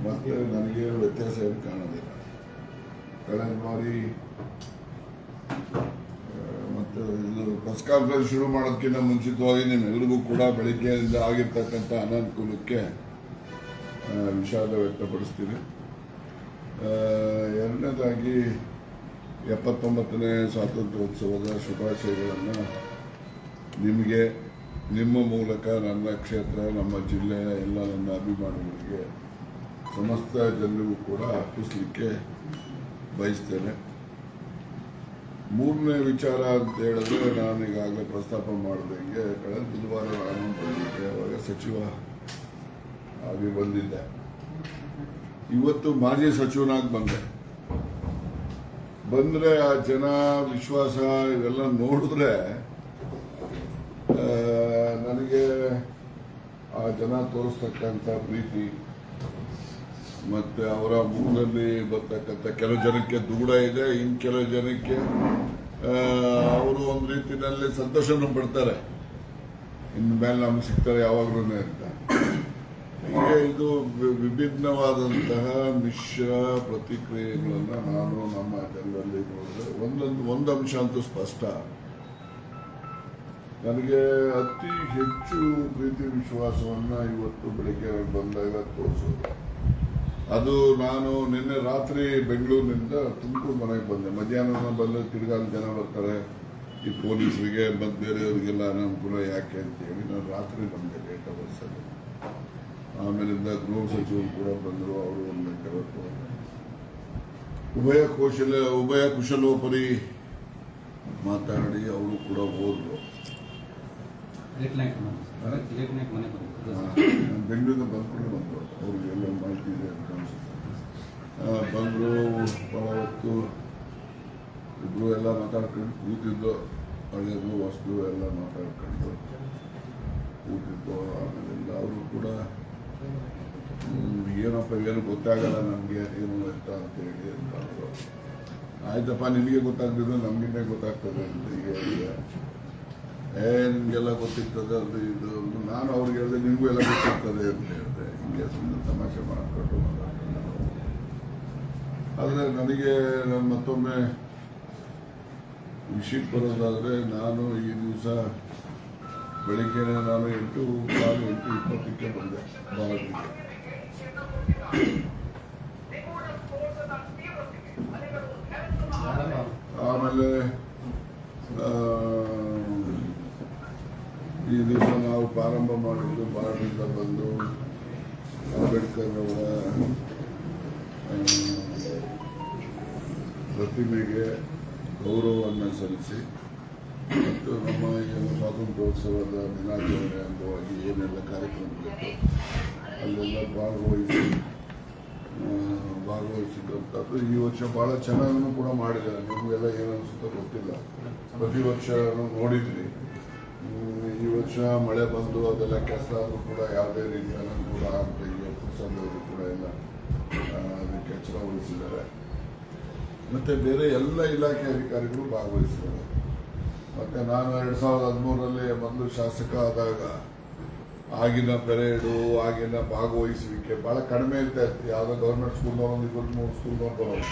ಮತ್ತು ನನಗೆ ವ್ಯತ್ಯಾಸ ಏನು ಕಾಣೋದಿಲ್ಲ. ಕಳೆದ ಬಾರಿ ಮತ್ತು ಇದು ಪ್ರೆಸ್ ಕಾನ್ಫರೆನ್ಸ್ ಶುರು ಮಾಡೋದಕ್ಕಿಂತ ಮುಂಚಿತವಾಗಿ ನಿಮ್ಮೆಲ್ಲರಿಗೂ ಕೂಡ ಬೆಳಿಗ್ಗೆಯಿಂದ ಆಗಿರ್ತಕ್ಕಂಥ ಅನಾನುಕೂಲಕ್ಕೆ ವಿಷಾದ ವ್ಯಕ್ತಪಡಿಸ್ತೀನಿ. ಎರಡನೇದಾಗಿ 79ನೇ ಸ್ವಾತಂತ್ರ್ಯೋತ್ಸವದ ಶುಭಾಶಯಗಳನ್ನು ನಿಮಗೆ ನಿಮ್ಮ ಮೂಲಕ ನನ್ನ ಕ್ಷೇತ್ರ, ನಮ್ಮ ಜಿಲ್ಲೆಯ ಎಲ್ಲ ನನ್ನ ಅಭಿಮಾನಿಗಳಿಗೆ, ಸಮಸ್ತ ಜನರಿಗೂ ಕೂಡ ಅರ್ಪಿಸಲಿಕ್ಕೆ ಬಯಸ್ತೇನೆ. ಮೂರನೇ ವಿಚಾರ ಅಂತ ಹೇಳಿದ್ರೆ, ನಾನು ಈಗಾಗಲೇ ಪ್ರಸ್ತಾಪ ಮಾಡಿದಂಗೆ ಕಳೆದ ಬುಧವಾರ ನಾನು ಬಂದಿದ್ದೆ, ಅವಾಗ ಸಚಿವ ಆಗಿ ಬಂದಿದ್ದೆ. ಇವತ್ತು ಮಾಜಿ ಸಚಿವನಾಗಿ ಬಂದರೆ ಆ ಜನ ವಿಶ್ವಾಸ ಇವೆಲ್ಲ ನೋಡಿದ್ರೆ ನನಗೆ ಆ ಜನ ತೋರಿಸ್ತಕ್ಕಂಥ ಪ್ರೀತಿ ಮತ್ತು ಅವರ ಮುಖದಲ್ಲಿ ಬರ್ತಕ್ಕಂಥ ಕೆಲವು ಜನಕ್ಕೆ ದುಗುಡ ಇದೆ, ಇನ್ನು ಕೆಲವು ಜನಕ್ಕೆ ಅವರು ಒಂದು ರೀತಿಯಲ್ಲಿ ಸಂತೋಷನೂ ಪಡ್ತಾರೆ, ಇನ್ನು ಮೇಲೆ ನಮ್ಗೆ ಸಿಗ್ತಾರೆ ಯಾವಾಗಲೂ ಅಂತ. ಹೀಗೆ ಇದು ವಿಭಿನ್ನವಾದಂತಹ ಮಿಶ್ರ ಪ್ರತಿಕ್ರಿಯೆಗಳನ್ನು ನಾನು ನಮ್ಮ ಜನರಲ್ಲಿ ನೋಡಿದೆ. ಒಂದು ಅಂಶ ಅಂತೂ ಸ್ಪಷ್ಟ, ನನಗೆ ಅತಿ ಹೆಚ್ಚು ಪ್ರೀತಿ ವಿಶ್ವಾಸವನ್ನು ಇವತ್ತು ಬೆಳಗ್ಗೆ ಬಂದಾಗ ತೋರಿಸೋದು. ಅದು ನಾನು ನಿನ್ನೆ ರಾತ್ರಿ ಬೆಂಗಳೂರಿನಿಂದ ತುಮಕೂರು ಮನೆಗೆ ಬಂದೆ. ಮಧ್ಯಾಹ್ನ ಬಂದು ತಿರ್ಗಾಲ ಜನ ಬರ್ತಾರೆ, ಈ ಪೊಲೀಸರಿಗೆ ಮತ್ತು ಬೇರೆಯವರಿಗೆಲ್ಲ ಅನಾನುಕೂಲ ಯಾಕೆ ಅಂತೇಳಿ ನಾನು ರಾತ್ರಿ ಬಂದೆ ಲೇಟ್ ಅವರ್ಸಲ್ಲಿ. ಆಮೇಲಿಂದ ಗೃಹ ಸಚಿವರು ಕೂಡ ಬಂದರು, ಅವರು 1 ಗಂಟೆ ಹೊತ್ತು ಉಭಯ ಕುಶಲೋಪರಿ ಮಾತಾಡಿ ಅವರು ಕೂಡ ಹೋದ್ರು. ಬೆಂಗಳೂರಿಂದ ಬಂದ್ಕೊಂಡು ಬಂದರು, ಅವ್ರಿಗೆಲ್ಲ ಮಾಹಿತಿ ಇದೆ ಅಂತ ಅನಿಸುತ್ತೆ. ಬಂದರು, ಹೊತ್ತು ಇಬ್ಬರು ಎಲ್ಲ ಮಾತಾಡ್ಕೊಂಡು ಕೂತಿದ್ದು, ಹಳೆಯದು ಹೊಸದು ಎಲ್ಲ ಮಾತಾಡ್ಕೊಂಡು ಕೂತಿದ್ದು. ಆಮೇಲಿಂದ ಅವರು ಕೂಡ ಏನಪ್ಪ ಏನು ಗೊತ್ತಾಗಲ್ಲ ನನಗೆ ಏನು ಅಂತ ಅಂತೇಳಿ ಅಂತ ಅವರು, ಆಯ್ತಪ್ಪ ನಿನಗೆ ಗೊತ್ತಾಗ್ತಿದ್ದು ನಮಗಿನ್ನೇ ಗೊತ್ತಾಗ್ತದೆ ಅಂತ ಹೇಳಿದೆ. ನಿಮಗೆಲ್ಲ ಗೊತ್ತಿರ್ತದೆ ಅದು ಇದು. ನಾನು ಅವ್ರಿಗೆ ಹೇಳಿದೆ ನಿಮಗೂ ಎಲ್ಲ ಗೊತ್ತಿರ್ತದೆ ಅಂತ ಹೇಳಿದೆ. ಹಿಂಗೆ ಸುಮ್ಮನೆ ತಮಾಷೆ ಮಾಡಿಕೊಂಡು ಆದರೆ ನನಗೆ ನಾನು ಮತ್ತೊಮ್ಮೆ ವಿಷಯಕ್ಕೆ ಬರೋದಾದರೆ, ನಾನು ಈ ದಿವಸ ಬೆಳಿಗ್ಗೆ ನಾನು 8:20ಕ್ಕೆ ಬಂದೆ ಬಾಗಿಲಿಗೆ. ಆಮೇಲೆ ಈ ದಿವಸ ನಾವು ಪ್ರಾರಂಭ ಮಾಡಿದ್ದು ಬಾಗಿಲಿಂದ ಬಂದು ಅಂಬೇಡ್ಕರ್ ಅವರ ಪ್ರತಿಮೆಗೆ ಗೌರವವನ್ನು ಸಲ್ಲಿಸಿ ಮತ್ತು ನಮ್ಮ ಏನು ಸ್ವಾತಂತ್ರ್ಯೋತ್ಸವದ ದಿನಾಚರಣೆ ಅಂಗವಾಗಿ ಏನೆಲ್ಲ ಕಾರ್ಯಕ್ರಮಗಳಿತ್ತು ಅಲ್ಲೆಲ್ಲ ಭಾಗವಹಿಸಿದಂಥದ್ದು. ಈ ವರ್ಷ ಭಾಳ ಚೆನ್ನಾಗೂ ಕೂಡ ಮಾಡಿದ್ದಾರೆ. ನಿಮಗೆಲ್ಲ ಏನು ಅನಿಸುತ್ತೋ ಗೊತ್ತಿಲ್ಲ, ಪ್ರತಿ ವರ್ಷ ನೋಡಿದ್ರಿ. ಈ ವರ್ಷ ಮಳೆ ಬಂದು ಅದೆಲ್ಲ ಕೆಲಸ ಆದರೂ ಕೂಡ ಯಾವುದೇ ರೀತಿ ಅನುಕೂಲ ಅಂತ ಈಗ ಪ್ರಸಾದವರು ಕೂಡ ಎಲ್ಲ ಅದಕ್ಕೆ ಎಚ್ಚರ ವಹಿಸಿದ್ದಾರೆ. ಮತ್ತು ಬೇರೆ ಎಲ್ಲ ಇಲಾಖೆ ಅಧಿಕಾರಿಗಳು ಭಾಗವಹಿಸಿದ್ದಾರೆ. ಮತ್ತು ನಾನು 2013ರಲ್ಲಿ ಮೊದಲು ಶಾಸಕ ಆದಾಗ ಆಗಿನ ಪೆರೇಡು, ಆಗಿನ ಭಾಗವಹಿಸುವಿಕೆ ಭಾಳ ಕಡಿಮೆ ಇರ್ತಾ ಇತ್ತು. ಯಾವುದೋ ಗೌರ್ಮೆಂಟ್ ಸ್ಕೂಲ್ನವ್ರು 2-3 ಸ್ಕೂಲ್ನವ್ರು ಬರೋದು,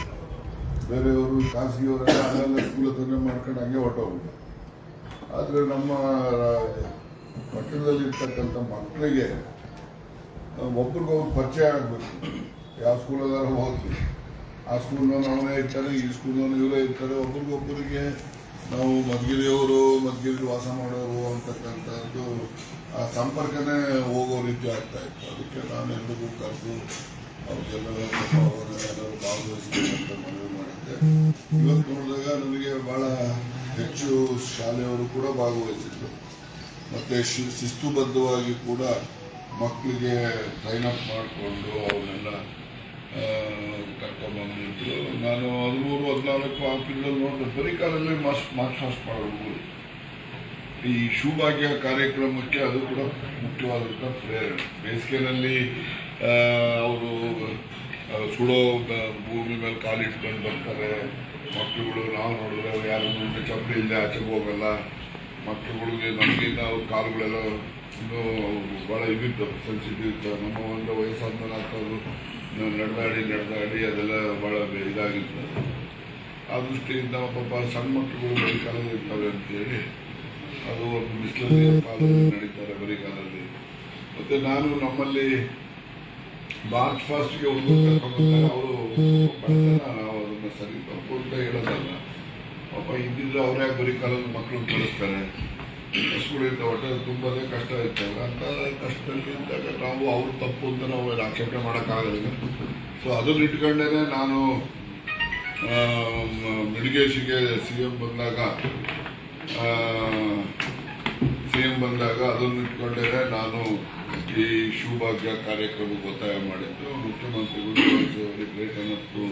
ಬೇರೆಯವರು ಖಾಸಗಿಯವರೆಲ್ಲ ಅಲ್ಲೆಲ್ಲ ಸ್ಕೂಲ್ ತೊಂದರೆ ಮಾಡ್ಕೊಂಡು ಹಂಗೆ ಹೊರಟೋಗ್ಬಿಟ್ಟು. ಆದರೆ ನಮ್ಮ ಪಟ್ಟಣದಲ್ಲಿರ್ತಕ್ಕಂಥ ಮಕ್ಕಳಿಗೆ ಒಬ್ರಿಗೊಬ್ರು ಪರಿಚಯ ಆಗಬೇಕು. ಯಾವ ಸ್ಕೂಲಲ್ಲಾರು ಹೋಗ್ತೀವಿ, ಆ ಸ್ಕೂಲ್ನವ್ರು ಅವನೇ ಇರ್ತಾರೆ, ಈ ಸ್ಕೂಲ್ನವ್ರು ಇವರೇ ಇರ್ತಾರೆ. ಒಬ್ರಿಗೊಬ್ಬರಿಗೆ ನಾವು ಮಧುಗಿರಿಯವರು, ಮಧುಗಿರಿ ವಾಸ ಮಾಡೋರು ಅಂತಕ್ಕಂಥದ್ದು ಆ ಸಂಪರ್ಕನೇ ಹೋಗೋ ರೀತಿ ಆಗ್ತಾ ಇತ್ತು. ಅದಕ್ಕೆ ನಾನು ಎಲ್ರಿಗೂ ಕರೆದು ಅವ್ರಿಗೆಲ್ಲರೂ ಭಾಗವಹಿಸಬೇಕಂತ ಮನವಿ ಮಾಡಿದ್ದೆ. ಇವತ್ತು ನೋಡಿದಾಗ ನನಗೆ ಭಾಳ ಹೆಚ್ಚು ಶಾಲೆಯವರು ಕೂಡ ಭಾಗವಹಿಸಿದ್ರು. ಮತ್ತು ಶಿಸ್ತುಬದ್ಧವಾಗಿ ಕೂಡ ಮಕ್ಕಳಿಗೆ ಟ್ರೈನ್ ಅಪ್ ಮಾಡಿಕೊಂಡು ಅವನ್ನೆಲ್ಲ ಕರ್ಕೊಂಡ್ಬಂದಿದ್ರು. ನಾನು 13-14 ಆಫೀಸಲ್ಲಿ ನೋಡಿದೆ, ಬರೀ ಕಾಲಲ್ಲಿ ಮಾರ್ಚ್ ಫಾಸ್ಟ್ ಮಾಡೋದು. ಈ ಶಿವಭಾಗ್ಯ ಕಾರ್ಯಕ್ರಮಕ್ಕೆ ಅದು ಕೂಡ ಮುಖ್ಯವಾದಂಥ ಪ್ರೇರಣೆ. ಬೇಸಿಗೆನಲ್ಲಿ ಅವರು ಸುಡೋ ಭೂಮಿ ಮೇಲೆ ಕಾಲಿಟ್ಕೊಂಡು ಬರ್ತಾರೆ ಮಕ್ಕಳುಗಳು. ನಾವು ನೋಡಿದ್ರೆ ಯಾರು ಚಪ್ಪಲಿ ಇಲ್ಲದೆ ಆಚೆಗೆ ಹೋಗಲ್ಲ. ಮಕ್ಕಳುಗಳಿಗೆ ನಮಗಿಂತ ಅವ್ರ ಕಾಲುಗಳೆಲ್ಲ ಇನ್ನೂ ಭಾಳ ಇದಿತ್ತು, ಸೆನ್ಸಿಟಿವ್ ಇತ್ತು. ನಮ್ಮ ಒಂದು ವಯಸ್ಸಾದ್ಮೇಲೆ ಆಗ್ತಾಯಿದ್ರು ನಡೆದಾಡಿ ಅದೆಲ್ಲ ಭಾಳ ಇದಾಗಿತ್ತು. ಆ ದೃಷ್ಟಿಯಿಂದ ಪಾಪ ಸಣ್ಣ ಮಕ್ಕಳುಗಳು ಬರಿಗಾಲಲ್ಲಿ ಇರ್ತವೆ ಅಂತೇಳಿ ಅದು ಒಂದು ಬಿಸಿಲಲ್ಲಿ ಕಾಲದಲ್ಲಿ ನಡೀತಾರೆ ಬರಿಗಾಲಲ್ಲಿ. ಮತ್ತು ನಾನು ನಮ್ಮಲ್ಲಿ ಮಾರ್ಚ್ ಫಾಸ್ಟ್ಗೆ ಒಂದು ಕರ್ಕೊಂಡ್ಬರ್ತಾರೆ. ಅವರು ನಾವು ಅದನ್ನು ಸರಿ ತಪ್ಪು ಅಂತ ಹೇಳೋದಲ್ಲ. ಪಾಪ ಇದ್ದಿದ್ರೆ ಅವರೇ ಬರೀ ಕಾಲದಲ್ಲಿ ಮಕ್ಕಳು ಕಳಿಸ್ತಾರೆ. ಕಷ್ಟಗಳಿಂದ ಹೊಟ್ಟೆ ತುಂಬದೇ ಕಷ್ಟ ಇರ್ತವೆ. ಅಂತ ಕಷ್ಟದಲ್ಲಿ ಇದ್ದಾಗ ನಾವು ಅವ್ರು ತಪ್ಪು ಅಂತ ನಾವು ಆಕ್ಷೇಪಣೆ ಮಾಡೋಕ್ಕಾಗಲ್ಲ. ಸೊ ಅದನ್ನು ಇಟ್ಕೊಂಡೇ ನಾನು ಮಿಡಿಗೇಶಿಗೆ ಸಿ ಎಂ ಬಂದಾಗ ಅದನ್ನು ಇಟ್ಕೊಂಡೇ ನಾನು ಈ ಶಿವಭಾಗ್ಯ ಕಾರ್ಯಕ್ರಮಕ್ಕೆ ಒತ್ತಾಯ ಮಾಡಿದ್ದು. ಮುಖ್ಯಮಂತ್ರಿಗಳು great enough to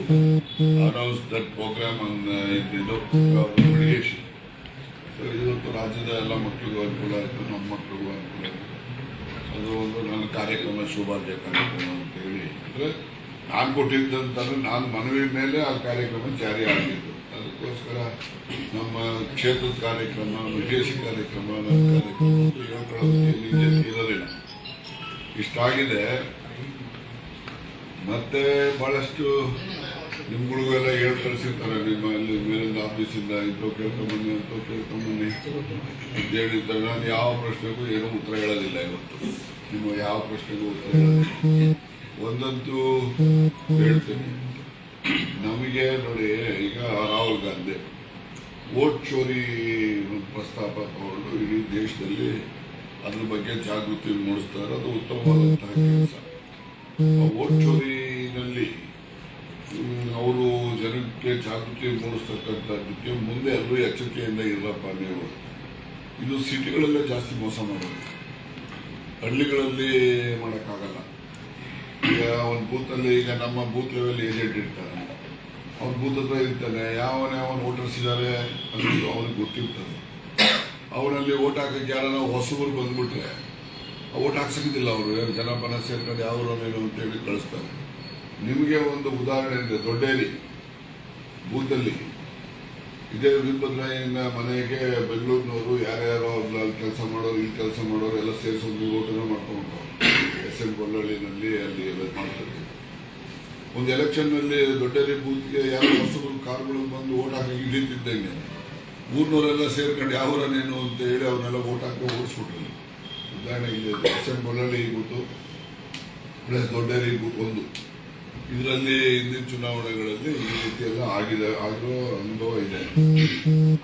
announce that programme ಇದ್ದಿದ್ದು ಮಿಡಿಗೇಶನ್. ಇವತ್ತು ರಾಜ್ಯದ ಎಲ್ಲ ಮಕ್ಕಳಿಗೂ ಅನುಕೂಲ ಆಯಿತು, ನಮ್ಮ ಮಕ್ಕಳಿಗೂ ಅನುಕೂಲ ಆಯಿತು. ಅದು ಒಂದು ನನ್ನ ಕಾರ್ಯಕ್ರಮ ಶಿವಭಾಗ್ಯ ಕಾರ್ಯಕ್ರಮ ಅಂತೇಳಿ ಅಂದರೆ ನಾನು ಕೊಟ್ಟಿದ್ದಂತಂದ್ರೆ ನಾನು ಮನವಿ ಮೇಲೆ ಆ ಕಾರ್ಯಕ್ರಮ ಜಾರಿ ಆಗಿದ್ದು. ಅದಕ್ಕೋಸ್ಕರ ನಮ್ಮ ಕ್ಷೇತ್ರದ ಕಾರ್ಯಕ್ರಮ, ವಿದೇಶಿ ಕಾರ್ಯಕ್ರಮ, ನನ್ನ ಕಾರ್ಯಕ್ರಮ ಇರೋದಿಲ್ಲ. ಇಷ್ಟಾಗಿದೆ. ಮತ್ತೆ ಭಾಳಷ್ಟು ನಿಮ್ಗಳಿಗೂ ಎಲ್ಲ ಹೇಳಿ ಕಳಿಸಿರ್ತಾರೆ, ನಿಮ್ಮ ಅಲ್ಲಿ ಮೇಲಿಂದ ಆಫೀಸಿಂದ ಇಂಥವು ಕೇಳ್ಕೊಂಬನ್ನಿ ಅಂತವು ಕೇಳ್ಕೊಂಬನ್ನಿ ಅಂತ ಹೇಳಿರ್ತಾರೆ. ನಾನು ಯಾವ ಪ್ರಶ್ನೆಗೂ ಏನೂ ಉತ್ತರ ಹೇಳೋದಿಲ್ಲ. ಇವತ್ತು ನಿಮ್ಮ ಯಾವ ಪ್ರಶ್ನೆಗೂ ಉತ್ತರ ಹೇಳೋದಿಲ್ಲ. ಒಂದಂತೂ ಹೇಳ್ತೀನಿ, ನಮಗೆ ನೋಡಿ, ಈಗ ರಾಹುಲ್ ಗಾಂಧಿ ವೋಟ್ ಚೋರಿ ಪ್ರಸ್ತಾಪ ತಗೊಂಡು ಇಡೀ ದೇಶದಲ್ಲಿ ಅದ್ರ ಬಗ್ಗೆ ಜಾಗೃತಿ ಮೂಡಿಸ್ತಾರೆ. ಅದು ಉತ್ತಮವಾದಂತಹ ಕೆಲಸ. ವೋಟ್ ಚೋರಿನಲ್ಲಿ ಅವರು ಜನಕ್ಕೆ ಜಾಗೃತಿ ಮೂಡಿಸ್ತಕ್ಕಂಥದ್ದಕ್ಕೆ ಮುಂದೆ ಎಲ್ಲರೂ ಎಚ್ಚರಿಕೆಯಿಂದ ಇರಪ್ಪ ನೀವು. ಇದು ಸಿಟಿಗಳಲ್ಲೇ ಜಾಸ್ತಿ ಮೋಸ ಮಾಡೋದು, ಹಳ್ಳಿಗಳಲ್ಲಿ ಮಾಡೋಕ್ಕಾಗಲ್ಲ. ಈಗ ಒಂದು ಬೂತಲ್ಲಿ, ಈಗ ನಮ್ಮ ಬೂತ್ ಲೆವೆಲ್ ಏಜೆಂಟ್ ಇರ್ತಾನೆ, ಅವ್ನ ಬೂತ್ ಹತ್ರ ಇರ್ತಾನೆ. ಯಾವನೇ ವೋಟರ್ಸ್ ಇದ್ದಾರೆ ಅನ್ನೋದು ಅವನಿಗೆ ಗೊತ್ತಿರ್ತದೆ. ಅವನಲ್ಲಿ ಓಟ್ ಹಾಕಕ್ಕೆ ಯಾರನ್ನ ಹೊಸಬರು ಬಂದ್ಬಿಟ್ರೆ ಓಟ್ ಹಾಕ್ಸಕ್ಕಿದ್ದಿಲ್ಲ. ಅವರು ಜನಪನ ಸೇರ್ಕೊಂಡು ಯಾವ್ರೇನು ಅಂತೇಳಿ ಕಳಿಸ್ತಾರೆ. ನಿಮಗೆ ಒಂದು ಉದಾಹರಣೆ ಇದೆ, ದೊಡ್ಡೇರಿ ಬೂತಲ್ಲಿ ಇದೇ ವೀರಭದ್ರಯ್ಯನ ಮನೆಗೆ ಬೆಂಗಳೂರಿನವರು ಯಾರ್ಯಾರೋ ಅಲ್ಲಿ ಕೆಲಸ ಮಾಡೋರು, ಇಲ್ಲಿ ಕೆಲಸ ಮಾಡೋರು ಎಲ್ಲ ಸೇರಿಸೋದು ಓಟನ್ನು ಮಾಡ್ಕೊಂಡು SM ಕೊಲ್ಲಳ್ಳಿನಲ್ಲಿ ಅಲ್ಲಿ ಎಲ್ಲ ಮಾಡ್ತಾರೆ. ಒಂದು ಎಲೆಕ್ಷನ್ನಲ್ಲಿ ದೊಡ್ಡೇರಿ ಬೂತ್ಗೆ ಯಾರು ಹೊಸಬರು ಕಾರುಗಳು ಬಂದು ಓಟ್ ಹಾಕಿ ಹಿಡಿತಿದ್ದಂಗೆ ಊರಿನವರೆಲ್ಲ ಸೇರ್ಕೊಂಡು ಯಾವರನೇನು ಅಂತ ಹೇಳಿ ಅವನ್ನೆಲ್ಲ ಓಟ್ ಹಾಕಿ ಓಡಿಸ್ಬಿಟ್ರು. ಉದಾಹರಣೆ ಇದೆ, SM ಕೊಲ್ಲಳ್ಳಿ ಬೂತು ಪ್ಲಸ್ ದೊಡ್ಡೇರಿ ಬೂತ್ ಒಂದು. ಇದರಲ್ಲಿ ಹಿಂದಿನ ಚುನಾವಣೆಗಳಲ್ಲಿ ಈ ರೀತಿ ಎಲ್ಲ ಆಗಿರೋ ಅನುಭವ ಇದೆ.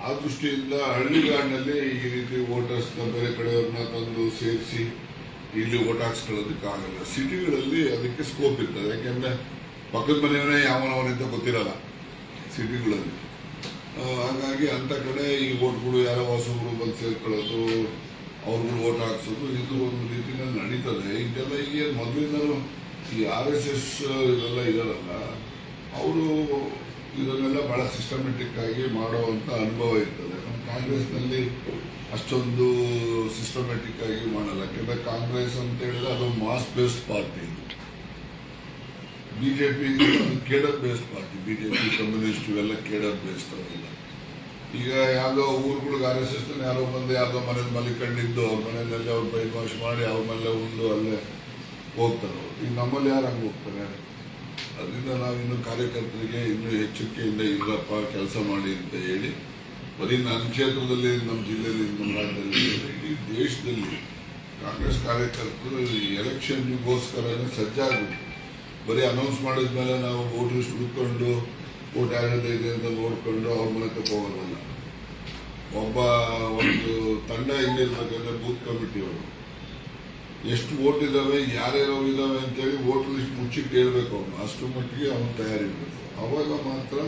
ಆ ದೃಷ್ಟಿಯಿಂದ ಹಳ್ಳಿಗಾಡಿನಲ್ಲಿ ಈ ರೀತಿ ವೋಟರ್ಸ್ನ ಬೇರೆ ಕಡೆಯವ್ರನ್ನ ತಂದು ಸೇರಿಸಿ ಇಲ್ಲಿ ಓಟ್ ಹಾಕ್ಸ್ಕೊಳ್ಳೋದಕ್ಕಾಗಲ್ಲ. ಸಿಟಿಗಳಲ್ಲಿ ಅದಕ್ಕೆ ಸ್ಕೋಪ್ ಇರ್ತದೆ. ಯಾಕೆಂದ್ರೆ ಪಕ್ಕದ ಮನೆಯವನೇ ಯಾವನವನಿಂದ ಗೊತ್ತಿರಲ್ಲ ಸಿಟಿಗಳಲ್ಲಿ. ಹಾಗಾಗಿ ಅಂಥ ಕಡೆ ಈ ಓಟ್ಗಳು ಯಾರೋ ಹೊಸಗಳು ಬಂದು ಸೇರ್ಕೊಳ್ಳೋದು, ಅವ್ರುಗಳು ಓಟ್ ಹಾಕ್ಸೋದು, ಇದು ಒಂದು ರೀತಿಯಲ್ಲಿ ನಡೀತದೆ. ಇದೆಲ್ಲ ಈಗ ಮೊದಲಿಂದಲೂ ಈ RSS ಇದೆಲ್ಲ ಇರೋಲ್ಲ, ಅವರು ಇದನ್ನೆಲ್ಲ ಭಾಳ ಸಿಸ್ಟಮೆಟಿಕ್ ಆಗಿ ಮಾಡುವಂಥ ಅನುಭವ ಇರ್ತದೆ. ನಮ್ಮ ಕಾಂಗ್ರೆಸ್ನಲ್ಲಿ ಅಷ್ಟೊಂದು ಸಿಸ್ಟಮೆಟಿಕ್ ಆಗಿ ಮಾಡಲ್ಲ. ಯಾಕೆಂದರೆ ಕಾಂಗ್ರೆಸ್ ಅಂತ ಹೇಳಿದ್ರೆ ಅದು ಮಾಸ್ ಬೇಸ್ಡ್ ಪಾರ್ಟಿ. BJP ಅದು cadre based party. BJP communist ಇವೆಲ್ಲ ಕೇಡರ್ ಬೇಸ್ಡ್ ಅವೆಲ್ಲ. ಈಗ ಯಾವುದೋ ಊರುಗಳಿಗೆ RSS ಯಾರೋ ಬಂದು ಯಾವುದೋ ಮನೇಲಿ ಮಲಿಕೊಂಡಿದ್ದು ಅವ್ರ ಮನೆಯಲ್ಲಿ ಅವ್ರು ಬ್ರೈನ್ ವಾಶ್ ಮಾಡಿ ಅವ್ರ ಮೇಲೆ ಉಂಡು ಅಲ್ಲೇ ಹೋಗ್ತಾರೆ. ಈಗ ನಮ್ಮಲ್ಲಿ ಯಾರು ಹಂಗೆ ಹೋಗ್ತಾರೆ? ಅದರಿಂದ ನಾವಿನ್ನು ಕಾರ್ಯಕರ್ತರಿಗೆ ಇನ್ನೂ ಎಚ್ಚರಿಕೆಯಿಂದ ಇರಪ್ಪ, ಕೆಲಸ ಮಾಡಿ ಅಂತ ಹೇಳಿ ಬರೀ ನನ್ನ ಕ್ಷೇತ್ರದಲ್ಲಿ, ನಮ್ಮ ಜಿಲ್ಲೆಯಲ್ಲಿ, ನಮ್ಮ ರಾಜ್ಯದಲ್ಲಿ, ಇಡೀ ದೇಶದಲ್ಲಿ ಕಾಂಗ್ರೆಸ್ ಕಾರ್ಯಕರ್ತರು ಎಲೆಕ್ಷನ್ಗೋಸ್ಕರನೇ ಸಜ್ಜಾಗಬೇಕು. ಬರೀ ಅನೌನ್ಸ್ ಮಾಡಿದ ಮೇಲೆ ನಾವು ವೋಟ್ ಲಿಸ್ಟ್ ಹುಡ್ಕೊಂಡು ವೋಟ್ ಯಾರಿದೆ ಅಂತ ನೋಡಿಕೊಂಡು ಅವ್ರ ಮನೆ ಹೋಗೋದಲ್ಲ. ಒಂದು ತಂಡ ಹೆಂಗಿರ್ಬೇಕಂದ್ರೆ ಬೂತ್ ಕಮಿಟಿಯವರು ಎಷ್ಟು ವೋಟ್ ಇದ್ದಾವೆ, ಯಾರ್ಯಾರೋ ಇದ್ದಾವೆ ಅಂತೇಳಿ ವೋಟ್ ಲಿಸ್ಟ್ ಮುಚ್ಚಿಟ್ಟು ಹೇಳ್ಬೇಕು. ಅವನು ಅಷ್ಟು ಮಟ್ಟಿಗೆ ಅವನು ತಯಾರಿರಬೇಕು. ಅವಾಗ ಮಾತ್ರ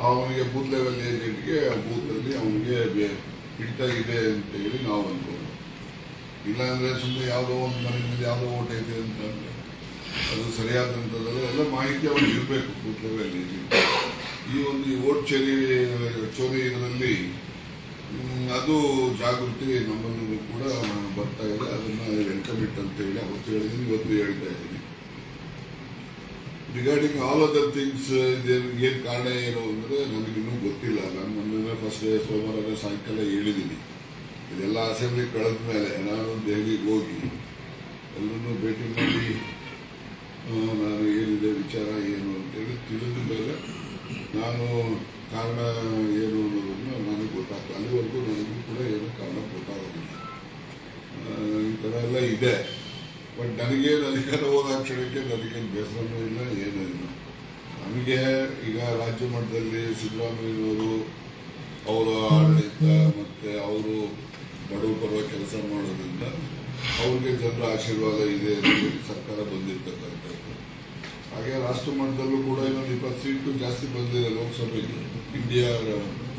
ಅವನಿಗೆ ಬೂತ್ ಲೆವೆಲ್ ಏಜೆಂಟ್ಗೆ ಆ ಬೂತಲ್ಲಿ ಅವನಿಗೆ ಹಿಡಿತ ಇದೆ ಅಂತೇಳಿ ನಾವು ಅನ್ಬೋದು. ಇಲ್ಲಾಂದರೆ ಸುಮ್ಮನೆ ಯಾವುದೋ ಒಂದು ಮನೆಯಲ್ಲಿ ಯಾವುದೋ ಓಟ್ ಐತೆ ಅಂತಂದರೆ ಅದು ಸರಿಯಾದಂಥದ್ದಲ್ಲ. ಎಲ್ಲ ಮಾಹಿತಿ ಅವನಿಗೆ ಇರಬೇಕು ಬೂತ್ ಲೆವೆಲ್ ಏಜೆಂಟ್. ಈ ಒಂದು ಓಟ್ ಚೋರಿ ಇದರಲ್ಲಿ ಅದು ಜಾಗೃತಿ ನಮ್ಮಲ್ಲೂ ಕೂಡ ಬರ್ತಾ ಇದೆ. ಅದನ್ನು ವೆಲ್ಕಮ್ ಇಟ್ ಅಂತ ಹೇಳಿ ಅವತ್ತು ಹೇಳಿದ್ದೀನಿ, ಇವತ್ತು ಹೇಳ್ತಾ ಇದ್ದೀನಿ. ರಿಗಾರ್ಡಿಂಗ್ ಆಲ್ ಅದರ್ ಥಿಂಗ್ಸ್ ಏನು ಕಾರಣ ಏನು ಅಂದರೆ ನನಗಿನ್ನೂ ಗೊತ್ತಿಲ್ಲ. ನಾನು ಮೊನ್ನೆ ಫಸ್ಟ್ ಡೇ ಸೋಮವಾರ ಸಾಯಂಕಾಲ ಹೇಳಿದ್ದೀನಿ. ಇದೆಲ್ಲ ಅಸೆಂಬ್ಲಿ ಕಳೆದ ಮೇಲೆ ನಾನು ದೆಹಲಿಗೆ ಹೋಗಿ ಎಲ್ಲರನ್ನೂ ಭೇಟಿ ಮಾಡಿ ನಾನು ಏನಿದೆ ವಿಚಾರ ಏನು ಅಂತೇಳಿ ತಿಳಿದ ಮೇಲೆ ನಾನು ಕಾರಣ ಏನು ಅನ್ನೋದನ್ನು ನನಗೆ ಗೊತ್ತಾಗ್ತದೆ. ಅಲ್ಲಿವರೆಗೂ ನನಗೂ ಕೂಡ ಏನು ಕಾರಣ ಗೊತ್ತಾಗೋದಿಲ್ಲ. ಈ ಥರ ಎಲ್ಲ ಇದೆ. ಬಟ್ ನನಗೆ ಅಧಿಕಾರ ಹೋದ ಕ್ಷಣಕ್ಕೆ ನನಗೇನು ಬೇಸರನೂ ಇಲ್ಲ, ಏನೂ ಇಲ್ಲ. ನಮಗೆ ಈಗ ರಾಜ್ಯ ಮಟ್ಟದಲ್ಲಿ ಸಿದ್ದರಾಮಯ್ಯನವರು ಅವರ ಆಡಳಿತ ಮತ್ತು ಅವರು ಬಡವ ಪರವ ಕೆಲಸ ಮಾಡೋದ್ರಿಂದ ಅವ್ರಿಗೆ ಜನರ ಆಶೀರ್ವಾದ ಇದೆ ಅಂತ ಸರ್ಕಾರ ಬಂದಿರ್ತಕ್ಕಂಥದ್ದು. ಹಾಗೆ ರಾಷ್ಟ್ರ ಮಟ್ಟದಲ್ಲೂ ಕೂಡ ಇನ್ನೊಂದು 20 ಸೀಟು ಜಾಸ್ತಿ ಬಂದಿದೆ ಲೋಕಸಭೆಗೆ, ಇಂಡಿಯಾ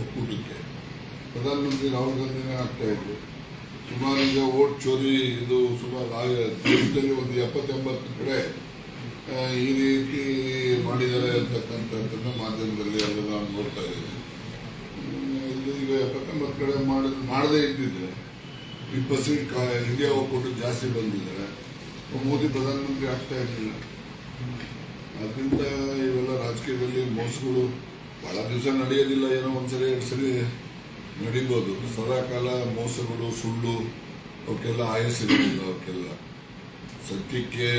ಒಕ್ಕೂಟಕ್ಕೆ. ಪ್ರಧಾನಮಂತ್ರಿ ರಾಹುಲ್ ಗಾಂಧಿನೇ ಆಗ್ತಾ ಇದ್ರು. ಸುಮಾರು ಈಗ ವೋಟ್ ಚೋರಿ ಇದು ಸುಮಾರು ದೇಶದಲ್ಲಿ ಒಂದು 70-80 ಕಡೆ ಈ ರೀತಿ ಮಾಡಿದ್ದಾರೆ ಅಂತಕ್ಕಂಥದ್ದನ್ನು ಮಾಧ್ಯಮದಲ್ಲಿ ಎಲ್ಲ ನಾನು ನೋಡ್ತಾ ಇದ್ದೀನಿ. ಈಗ 79 ಕಡೆ ಮಾಡದೇ ಇದ್ದಿದ್ರೆ 20 ಸೀಟ್ ಇಂಡಿಯಾ ಒಕ್ಕೂಟ ಜಾಸ್ತಿ ಬಂದಿದ್ದಾರೆ, ಮೋದಿ ಪ್ರಧಾನಮಂತ್ರಿ ಆಗ್ತಾ ಇರಲಿಲ್ಲ. ಅದರಿಂದ ಇವೆಲ್ಲ ರಾಜಕೀಯದಲ್ಲಿ ಮೋಸಗಳು ಭಾಳ ದಿವಸ ನಡೆಯೋದಿಲ್ಲ, ಏನೋ ಒಂದ್ಸರಿ 2 ಸರಿ ನಡೀಬೋದು. ಸದಾಕಾಲ ಮೋಸಗಳು ಸುಳ್ಳು ಅವಕ್ಕೆಲ್ಲ ಆಯಸ್ಸಿರೋದಿಲ್ಲ. ಅವಕ್ಕೆಲ್ಲ ಸತ್ಯಕ್ಕೆ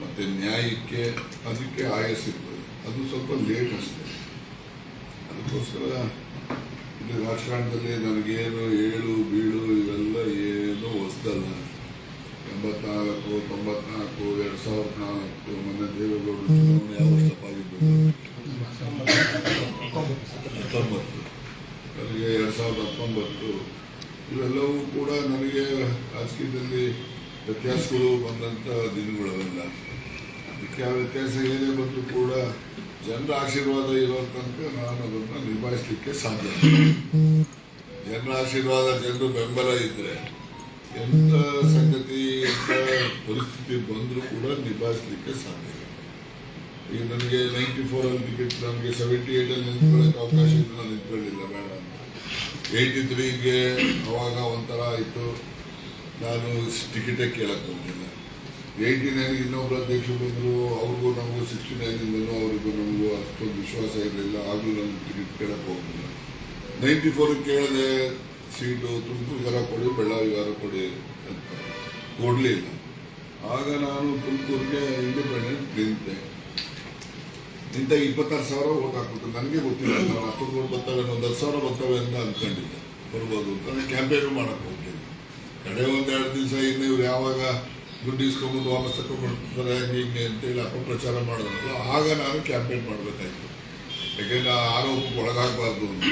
ಮತ್ತು ನ್ಯಾಯಕ್ಕೆ ಅದಕ್ಕೆ ಆಯಸ್ಸಿರ್ತದೆ. ಅದು ಸ್ವಲ್ಪ ಲೇಟ್ ಅಷ್ಟೇ. ಅದಕ್ಕೋಸ್ಕರ ಇಲ್ಲಿ ರಾಜಕಾರಣದಲ್ಲಿ ನನಗೇನು ಏಳು ಬೀಳು ಇವೆಲ್ಲ ಏನೂ ಹೊಸದಲ್ಲ. 84, 94, 2004 ಮೊನ್ನೆ ದೇವೇಗೌಡರು ಚುನಾವಣೆ ಯಾವ ವರ್ಷಪ್ಪಾಗಿದ್ದು 19, ನನಗೆ 2019 ಇವೆಲ್ಲವೂ ಕೂಡ ನನಗೆ ರಾಜಕೀಯದಲ್ಲಿ ವ್ಯತ್ಯಾಸಗಳು ಬಂದಂಥ ದಿನಗಳವೆಲ್ಲ. ಅದಕ್ಕೆ ಆ ವ್ಯತ್ಯಾಸ ಏನೇ ಬಂದರೂ ಕೂಡ ಜನರ ಆಶೀರ್ವಾದ ಇರೋ ತನಕ ನಾನು ಅದನ್ನು ನಿಭಾಯಿಸಲಿಕ್ಕೆ ಸಾಧ್ಯ. ಜನರ ಆಶೀರ್ವಾದ, ಜನರ ಬೆಂಬಲ ಇದ್ದರೆ ಎಂಥ ಸಂಗತಿ, ಎಂಥ ಪರಿಸ್ಥಿತಿ ಬಂದರೂ ಕೂಡ ನಿಭಾಯಿಸಲಿಕ್ಕೆ ಸಾಧ್ಯ. ಈಗ ನನಗೆ 94 ಟಿಕೆಟ್, ನಮಗೆ 78 ನಿಂತ್ಕೊಳ್ಳೋಕೆ ಅವಕಾಶ ಇದ್ದು ನಾನು ನಿಂತ್ಕೊಳ್ಳಿಲ್ಲ, ಬೇಡ ಅಂತ. 83ಗೆ ಅವಾಗ ಒಂಥರ ಆಯಿತು, ನಾನು ಟಿಕೆಟೇ ಕೇಳಕ್ಕೆ ಹೋಗಿಲ್ಲ. 89ಗೆ ಇನ್ನೊಬ್ಬರು ಅಧ್ಯಕ್ಷರು ಬಂದರು, ಅವ್ರಿಗೂ ನಮಗೂ 69 ಅವ್ರಿಗೂ ನಮಗೂ ಅಷ್ಟೊಂದು ವಿಶ್ವಾಸ ಇರಲಿಲ್ಲ, ಆಗಲೂ ನಾನು ಟಿಕೆಟ್ ಕೇಳಕ್ಕೆ ಹೋಗಿಲ್ಲ. 94 ಕೇಳಿದೆ ಸೀಟು, ತುಮಕೂರಿಗಾರ ಕೊಡಿ, ಬೆಳ್ಳಾರಿಗಾರ ಕೊಡಿ ಅಂತ ಕೊಡಲಿಲ್ಲ. ಆಗ ನಾನು ತುಮಕೂರಿಗೆ ಇಂಡಿಪೆಂಡೆಂಟ್ ನಿಂತ 26,000 ಓಟ್ ಹಾಕ್ಬಿಟ್ಟು ನನಗೆ ಗೊತ್ತಿಲ್ಲ, ನಾನು ಅಷ್ಟೊಂದು ಓಟ್ ಬರ್ತವೆ, ಒಂದು 10,000 ಬರ್ತವೆ ಅಂತ ಅಂದ್ಕೊಂಡಿದ್ದೆ, ಬರ್ಬೋದು ಅಂತ. ನಾನು ಕ್ಯಾಂಪೇನು ಮಾಡೋಕ್ಕೆ ಹೋಗ್ತೀನಿ. ಕಡೆ 1-2 ದಿವಸ ಇನ್ನು ಇವ್ರು ಯಾವಾಗ ದುಡ್ಡು ಇಸ್ಕೊಂಡ್ಬಿಟ್ಟು ವಾಪಸ್ ತಗೊಂಡ್ಬಿಡ್ತಾರೆ ಹೀಗೆ ಅಂತೇಳಿ ಅಪಪ್ರಚಾರ ಮಾಡಿದ್ರಲ್ಲ, ಆಗ ನಾನು ಕ್ಯಾಂಪೇನ್ ಮಾಡಬೇಕಾಯ್ತು. ಯಾಕೆಂದರೆ ಆರೋಪಕ್ಕೆ ಒಳಗಾಗಬಾರ್ದು ಅಂತ